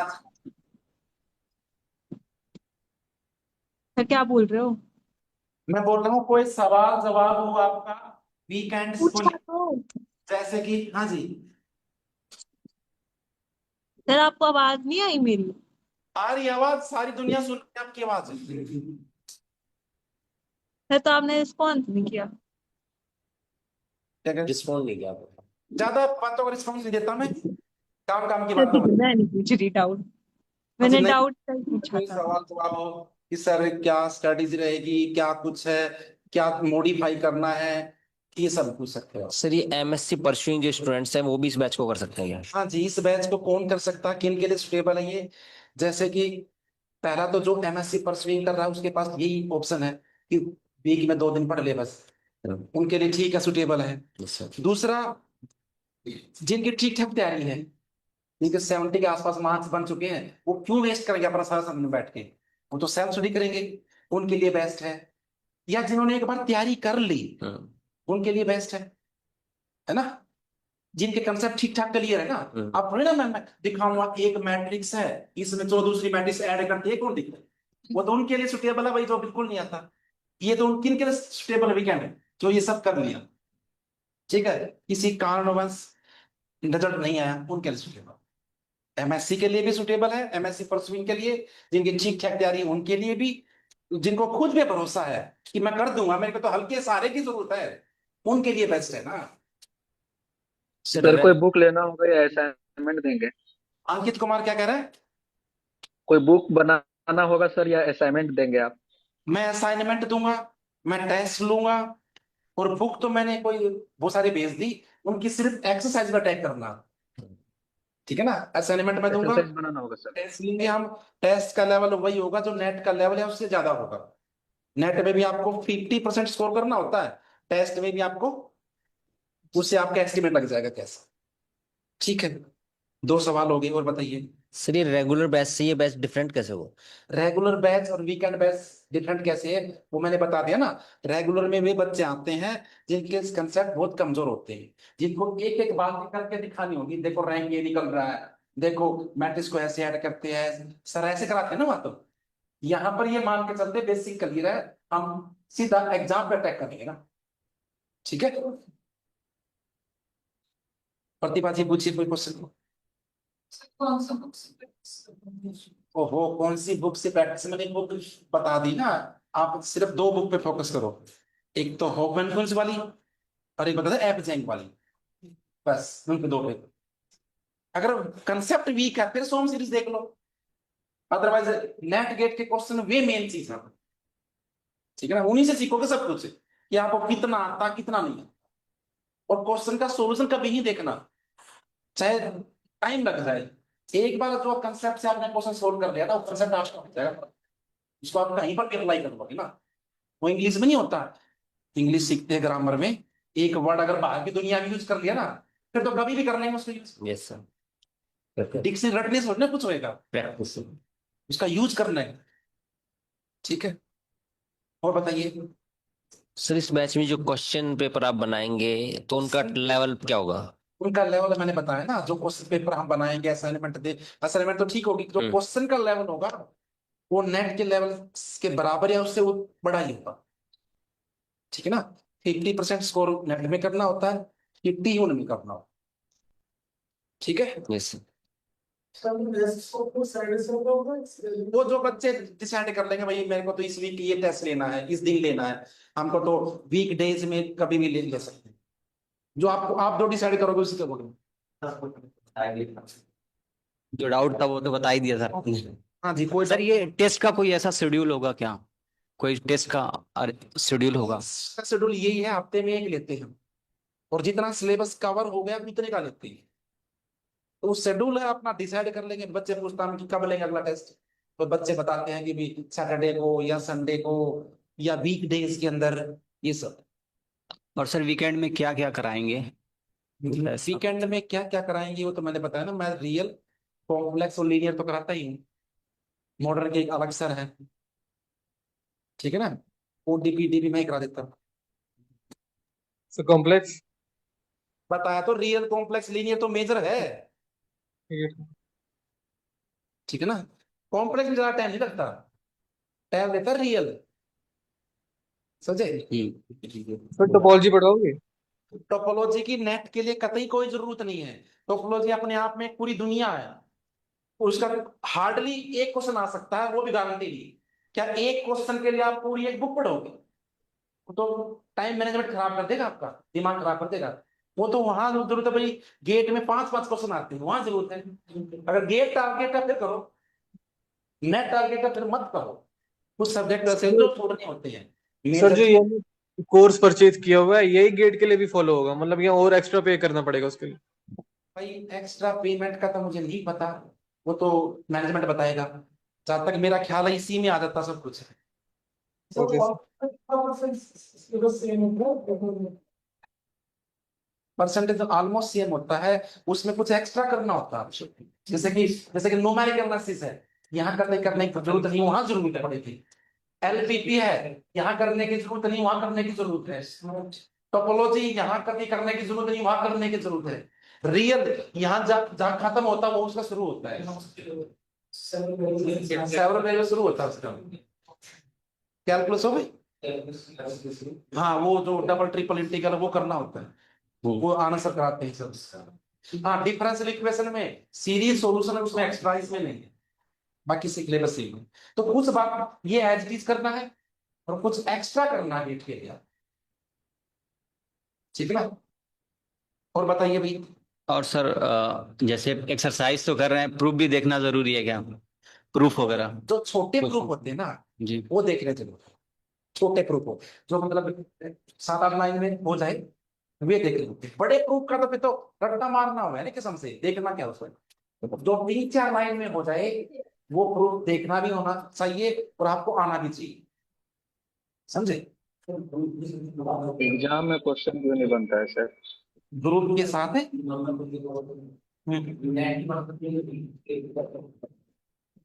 S3: फिर क्या बोल रहे हो?
S1: मैं बोल रहा हूँ कोई सवाल जवाब हो आपका वीकेंड्स को,
S3: पूछा तो।
S1: जैसे कि, हाँ जी।
S3: सर आपको आवाज नहीं आई मेरी?
S1: आ रही आवाज, सारी दुनिया सुन रही है आपकी आवाज।
S3: सर तो आपने रिस्पॉन्स नहीं किया।
S1: क्या रिस्पॉन्स नहीं किया, ज्यादा बातों का रिस्पॉन्स नहीं देता मैं, काम काम की
S3: सर
S1: बात
S3: ठीक
S1: हो।
S3: है, मैं नहीं पूछ रही डाउट।
S1: अच्छा
S3: मैंने
S1: नहीं,
S3: डाउट सर पूछा
S1: कोई
S3: था।
S1: सवाल जवाब हो कि सर क्या स्ट्रेटेजी रहेगी, क्या कुछ है, क्या मॉडिफाई करना है, ये सब पूछ सकते हो।
S6: सर ये एमएससी परस्यूइंग जो स्टूडेंट्स हैं वो भी इस बैच को कर सकते हैं क्या?
S1: हाँ जी, इस बैच को कौन कर सकता है, किन के लिए सुटेबल है ये। जैसे कि पहला तो जो एमएससी परस्यूइंग कर रहा है उसके पास यही ऑप्शन है कि वीक में 2 दिन पढ़ ले बस, उनके लिए ठीक है, सुटेबल है।
S6: Yes sir.
S1: दूसरा, जिनकी ठीक ठाक तैयारी है, जिनके 70 के आसपास मार्क्स बन चुके हैं, वो क्यों वेस्ट करेंगे अपना सारा समय में बैठ के, वो तो सेल्फ स्टडी करेंगे, उनके लिए बेस्ट है। या जिन्होंने एक बार तैयारी कर ली, उनके लिए बेस्ट है ना। जिनके कंसेप्ट ठीक ठाक क्लियर है ना। आप थोड़ी ना मैं दिखाऊंगा एक मैट्रिक्स है, इसमें जो दूसरी मैट्रिक्स ऐड करते हैं, कौन दिखता है, वो तो उनके लिए सुटेबल है भाई, जो बिल्कुल नहीं आता। ये तो उन किन के लिए सुटेबल है, वीकेंड है, जो ये सब कर लिया, ठीक है, किसी कारणवश रिजल्ट नहीं आया, उनके लिए सुटेबल। एमएससी के लिए भी सुटेबल है, एमएससी परसुइंग के लिए, जिनकी ठीक ठाक तैयारी है उनके लिए भी, जिनको खुद पे भरोसा है कि मैं कर दूंगा, मेरे को तो हल्के सहारे की जरूरत है, उनके लिए बेस्ट है ना।
S2: सर कोई बुक लेना होगा या असाइनमेंट देंगे?
S1: अंकित कुमार क्या कह रहा है?
S2: कोई बुक बनाना होगा सर या असाइनमेंट देंगे आप?
S1: मैं असाइनमेंट दूंगा, मैं टेस्ट लूंगा, और बुक तो मैंने कोई बहुत सारी भेज दी, उनकी सिर्फ एक्सरसाइज का टैग करना, ठीक है ना। असाइनमेंट मैं दूंगा,
S2: एक्सरसाइज बनाना होगा सर?
S1: टेस्ट लेंगे हम, टेस्ट का लेवल वही होगा जो नेट का लेवल है उससे ज्यादा होगा। नेट में भी आपको 50% स्कोर करना होता है, टेस्ट में भी आपको, उससे आपका एस्टिमेट लग जाएगा कैसा। ठीक है, 2 सवाल हो गए, और बताइए।
S6: सर ये रेगुलर बैच से ये बैच डिफरेंट कैसे हो?
S1: रेगुलर बैच और वीकेंड बैच डिफरेंट कैसे है, वो मैंने बता दिया ना। रेगुलर में वे बच्चे आते हैं जिनके कंसेप्ट बहुत कमजोर होते हैं, जिनको एक एक बात करके दिखानी होगी, देखो रैंक ये निकल रहा है, देखो मैट्रिक्स को ऐसे ऐड करते हैं, सर ऐसे कराते हैं ना वहां। तो यहाँ पर ये मान के चलते बेसिक क्लियर है, हम सीधा एग्जाम पे अटैक करेंगे ना। ठीक है, प्रतिभा जी पूछिए कोई क्वेश्चन। ओहो, कौन सी बुक से प्रैक्टिस, मैंने बुक बता दी ना, आप सिर्फ 2 बुक पे फोकस करो, एक तो होप एंड वाली, और एक बता दो ऐप जैंक वाली, बस उनके 2 पे। अगर कंसेप्ट वीक है फिर सोम सीरीज देख लो, अदरवाइज नेट गेट के क्वेश्चन वे मेन चीज है, ठीक है ना, उन्हीं से सीखोगे सब कुछ कि आपको कितना आता कितना नहीं। और क्वेश्चन का सोल्यूशन कभी नहीं देखना, चाहे टाइम लग जाए, एक बार जो कंसेप्ट से आपने क्वेश्चन सोल्व कर लिया ना, वो कंसेप्ट आपका हो जाएगा, उसको आप कहीं पर भी अप्लाई कर लोगे ना। वो इंग्लिश में नहीं होता, इंग्लिश सीखते हैं ग्रामर में, एक वर्ड अगर बाहर की दुनिया में यूज कर लिया ना, फिर तो कभी भी करना है उसको यूज।
S6: Yes sir.
S1: डिक्शनरी रटने से थोड़ी ना कुछ होएगा,
S6: प्रैक्टिस।
S1: उसका यूज करना है। ठीक है, और बताइए।
S6: सर इस बैच में जो क्वेश्चन पेपर आप बनाएंगे तो उनका लेवल क्या होगा?
S1: उनका लेवल मैंने बताया ना, जो क्वेश्चन पेपर हम बनाएंगे, असाइनमेंट दे, असाइनमेंट तो ठीक होगी, जो क्वेश्चन का लेवल होगा वो नेट के लेवल के बराबर या उससे वो बड़ा ही होगा। ठीक है ना, 50% स्कोर नेट में करना होता है, 50 उनमें करना होता है। ठीक है,
S6: यस
S1: वो जो बच्चे डिसाइड कर लेंगे भाई मेरे को तो इस वीक ये टेस्ट लेना है, इस दिन लेना है, हमको तो वीक डेज में कभी भी ले सकते हैं। जो आपको आप जो डिसाइड करोगे उसी के बोलोगे।
S7: जो डाउट था वो तो बता ही दिया सर आपने।
S1: हाँ जी, कोई
S7: सर ये टेस्ट का कोई ऐसा शेड्यूल होगा क्या? कोई टेस्ट का शेड्यूल होगा?
S1: शेड्यूल यही है, हफ्ते में एक लेते हैं और जितना सिलेबस कवर हो गया उतने का लेते हैं। तो शेड्यूल है अपना, डिसाइड कर लेंगे। बच्चे पूछता हैं कि कब लेंगे अगला टेस्ट, तो बच्चे बताते हैं कि भी सैटरडे को या संडे को या वीक डेज के अंदर, ये सब।
S7: और सर वीकेंड में क्या क्या कराएंगे?
S1: वीकेंड में क्या क्या कराएंगे वो तो मैंने बताया ना, मैं रियल, कॉम्प्लेक्स और लीनियर तो कराता ही हूँ। मॉडर्न के एक अलग सर है, ठीक है ना, ओडीपीडी भी मैं ही करा देता हूँ।
S5: So complex.
S1: बताया तो, रियल कॉम्प्लेक्स लीनियर तो मेजर है। ठीक है ना, कॉम्प्लेक्स में ज्यादा टाइम नहीं लगता, टाइम लेता रियल। समझे?
S5: सर टोपोलॉजी पढ़ाओगे?
S1: टोपोलॉजी की नेट के लिए कतई कोई जरूरत नहीं है। टोपोलॉजी अपने आप में एक पूरी दुनिया है, उसका हार्डली एक क्वेश्चन आ सकता है, वो भी गारंटी नहीं। क्या एक क्वेश्चन के लिए आप पूरी एक बुक पढ़ोगे? तो टाइम मैनेजमेंट खराब कर देगा, आपका दिमाग खराब कर देगा। वो तो वहां जरूरत है भाई, गेट में 5-5 क्वेश्चन आते हैं, वहां जरूरत है। अगर गेट टारगेट है फिर करो, नेट टारगेट है फिर मत करो। कुछ सब्जेक्ट ऐसे हैं जो छोड़ने होते हैं।
S5: सर जो ये कोर्स परचेज किया हुआ है यही गेट के लिए भी फॉलो होगा, मतलब यहाँ और एक्स्ट्रा पे करना पड़ेगा उसके लिए?
S1: भाई एक्स्ट्रा पेमेंट का तो मुझे नहीं पता, वो तो मैनेजमेंट बताएगा। जहां तक मेरा ख्याल है इसी में आ जाता सब कुछ।
S5: ओके
S1: परसेंटेज ऑलमोस्ट सेम होता है, उसमें कुछ एक्स्ट्रा करना होता है। जैसे कि न्यूमेरिकल एनालिसिस है, यहाँ करने की जरूरत नहीं, वहां जरूरत पड़ेगी। एलपीपी है, यहाँ करने की जरूरत नहीं, वहां करने की जरूरत है। टोपोलॉजी यहाँ करने की जरूरत नहीं, वहां करने की जरूरत है। रियल यहाँ जहाँ खत्म होता है वो उसका शुरू होता है, सेवरल वैल्यू शुरू होता है उसका। कैलकुलस हो गई, हाँ वो जो डबल ट्रिपल इंटीग्रल वो करना होता है, वो आंसर कराते हैं सब। हाँ, डिफरेंशियल इक्वेशन में सीरीज सॉल्यूशन है, उसमें एक्स्ट्रा इसमें नहीं है, बाकी सिलेबस सेम है। तो कुछ बात ये एज इट इज करना है और कुछ एक्स्ट्रा करना है गेट के लिए। ठीक है ना, और बताइए भाई।
S7: और सर जैसे एक्सरसाइज तो कर रहे हैं, प्रूफ भी देखना जरूरी है क्या? प्रूफ वगैरह?
S1: जो छोटे प्रूफ होते हैं ना
S7: जी।
S1: वो देखने जरूर, छोटे प्रूफ हो जो मतलब 7-8 लाइन में हो जाए, वे देख लेते। बड़े प्रूफ का तो फिर तो रट्टा मारना हुआ है ना कसम से, देखना क्या उसमें। जो 3-4 लाइन में हो जाए वो प्रूफ देखना भी होना चाहिए और आपको आना भी चाहिए। समझे?
S2: एग्जाम में क्वेश्चन क्यों नहीं बनता है सर?
S1: ग्रुप के साथ है,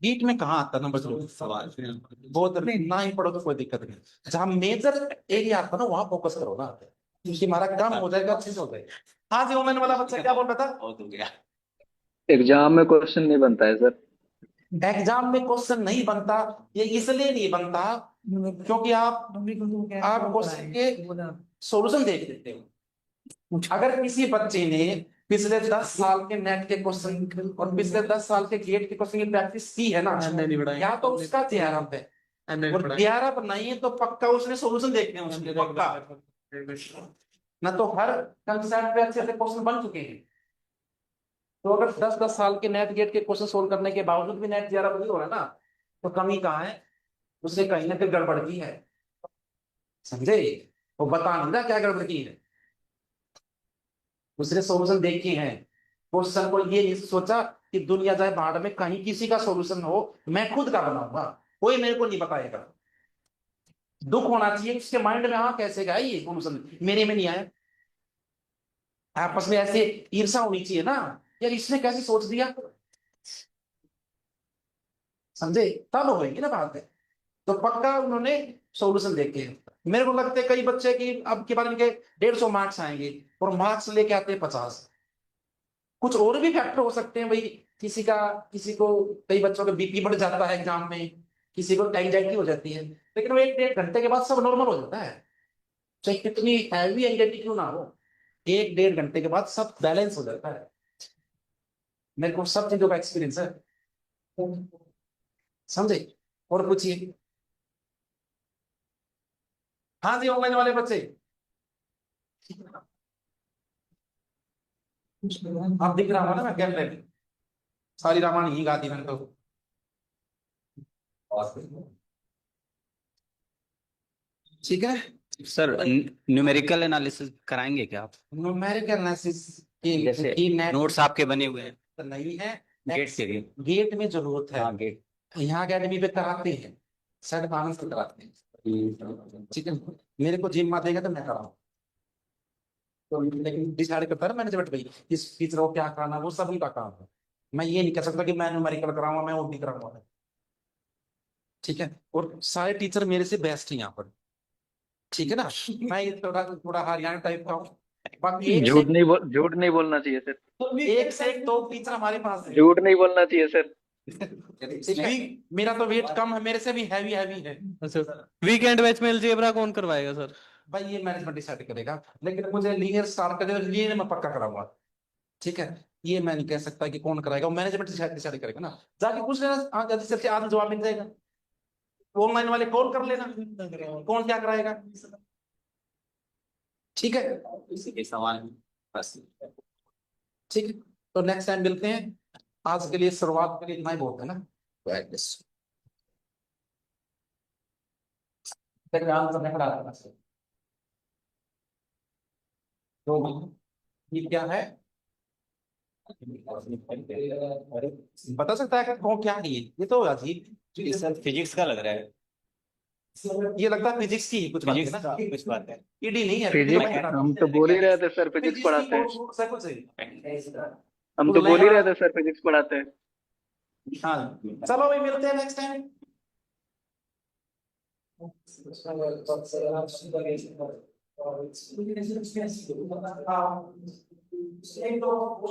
S1: बीट में कहाँ आता नंबर सवाल, बहुत ना ही पढ़ो तो कोई दिक्कत नहीं। जहां मेजर एरिया आता ना वहां फोकस करो ना, क्योंकि हमारा कम हो जाएगा, अच्छे से हो जाएगा। हाँ जी, ओमेन वाला बच्चा क्या बोल रहा था?
S2: एग्जाम में क्वेश्चन नहीं बनता है सर।
S1: एग्जाम में क्वेश्चन नहीं बनता, ये इसलिए नहीं बनता क्योंकि आप क्वेश्चन के सॉल्यूशन देख लेते हो। अगर किसी बच्चे ने पिछले 10 साल के नेट के क्वेश्चन और पिछले 10 साल के गेट के क्वेश्चन की प्रैक्टिस की है ना, या तो उसका चेहरा है, और चेहरा पर नहीं है तो पक्का उसने सॉल्यूशन देखने हैं उसके, पक्का ना। तो हर कंसेप्ट पे अच्छे से क्वेश्चन बन चुके हैं। तो अगर 10-10 साल के नेट गेट के क्वेश्चन सोल्व करने के बावजूद भी नेट चेहरा नहीं हो रहा ना, तो कमी कहाँ है? उससे कहीं ना कहीं गड़बड़ की है। समझे? वो बता नहीं रहा क्या गड़बड़ की है, उसने सॉल्यूशन देखे हैं। क्वेश्चन को ये नहीं सोचा कि दुनिया जाए बाढ़ में, कहीं किसी का सॉल्यूशन हो, मैं खुद का बनाऊंगा, कोई मेरे को नहीं बताएगा। दुख होना चाहिए उसके माइंड में, हाँ कैसे गया ये सॉल्यूशन, मेरे में नहीं आया। आपस में ऐसे ईर्ष्या होनी चाहिए ना, यार इसने कैसे सोच दिया, समझे, तब होगी ना बात है। तो पक्का उन्होंने सॉल्यूशन देखे। मेरे को लगता है कई बच्चे की अब के बारे में 150 मार्क्स आएंगे और मार्क्स लेके आते हैं 50। कुछ और भी फैक्टर हो सकते हैं भाई, किसी को कई बच्चों का बीपी बढ़ जाता है एग्जाम में, किसी को एंजाइटी हो जाती है, लेकिन वो 1-1.5 घंटे के बाद सब नॉर्मल हो जाता है, चाहे कितनी हैवी एंजाइटी क्यों ना हो, 1-1.5 घंटे के बाद सब बैलेंस हो जाता है। मेरे को सब चीजों का एक्सपीरियंस है, समझे। और पूछिए। हाँ जी, ऑनलाइन वाले बच्चे आप दिख रहा होगा ना, मैं कैमरे में सारी रामायण ही गाती मैंने तो। ठीक है,
S7: सर न्यूमेरिकल एनालिसिस कराएंगे क्या आप?
S1: न्यूमेरिक एनालिसिस
S7: जैसे
S1: की नेट
S7: नोट्स आपके बने हुए हैं
S1: नहीं है,
S7: गेट के लिए।
S1: गेट में जरूरत है।
S7: हाँ गेट।
S1: यहाँ अकेडमी पे कराते हैं, सेट मानस पे कराते हैं, ठीक है। मेरे को जिम देगा तो मैं कराऊँ, तो लेकिन डिसाइड करता है ना मैनेजमेंट भाई किस टीचर को क्या कराना, वो सब उनका काम है। मैं ये नहीं कह सकता कि मैं न्यूमेरिकल कराऊंगा, मैं ओडी कराऊंगा, ठीक है। और सारे टीचर मेरे से बेस्ट हैं यहाँ पर, ठीक है ना। मैं ये थोड़ा थोड़ा हरियाणा टाइप का हूँ, बाकी
S2: झूठ नहीं बोलना चाहिए सर।
S1: एक से एक तो टीचर हमारे पास है।
S2: झूठ नहीं बोलना चाहिए सर।
S1: ठीक है? मेरा तो वेट कम है, मेरे से भी हैवी हैवी है।
S5: वीकेंड बैच में अलजेब्रा कौन करवाएगा सर?
S1: भाई ये मैनेजमेंट डिसाइड करेगा, लेकिन मुझे लीनियर स्टार्ट कर लीनियर मैं पक्का कराऊंगा, ठीक है। ये मैं नहीं कह सकता कि कौन कराएगा, मैनेजमेंट डिसाइड करेगा ना। जाके पूछ लेना, जल्दी से आज जवाब मिल जाएगा, ऑनलाइन वाले कॉल कर लेना कौन क्या कराएगा, ठीक है।
S7: इसी के सवाल बस।
S1: ठीक है, तो नेक्स्ट टाइम मिलते हैं। आज के लिए शुरुआत के लिए इतना ही बहुत है ना। तो ये क्या है, बता सकता है कि कौन क्या है ये तो अजीब,
S7: सर फिजिक्स का लग रहा है।
S1: ये लगता है फिजिक्स की कुछ बात है
S7: फिजिक्स
S1: ना,
S7: का कुछ बात है।
S1: ईडी नहीं है,
S2: फिजिक्स हम तो बोल ही रहे थे सर, फिजिक्स पढ़ाते हैं। हम तो बोल ही रहे थे सर, फिजिक्स पढ़ाते हैं।
S1: हाँ चलो भाई, मिलते हैं नेक्स्ट टाइम।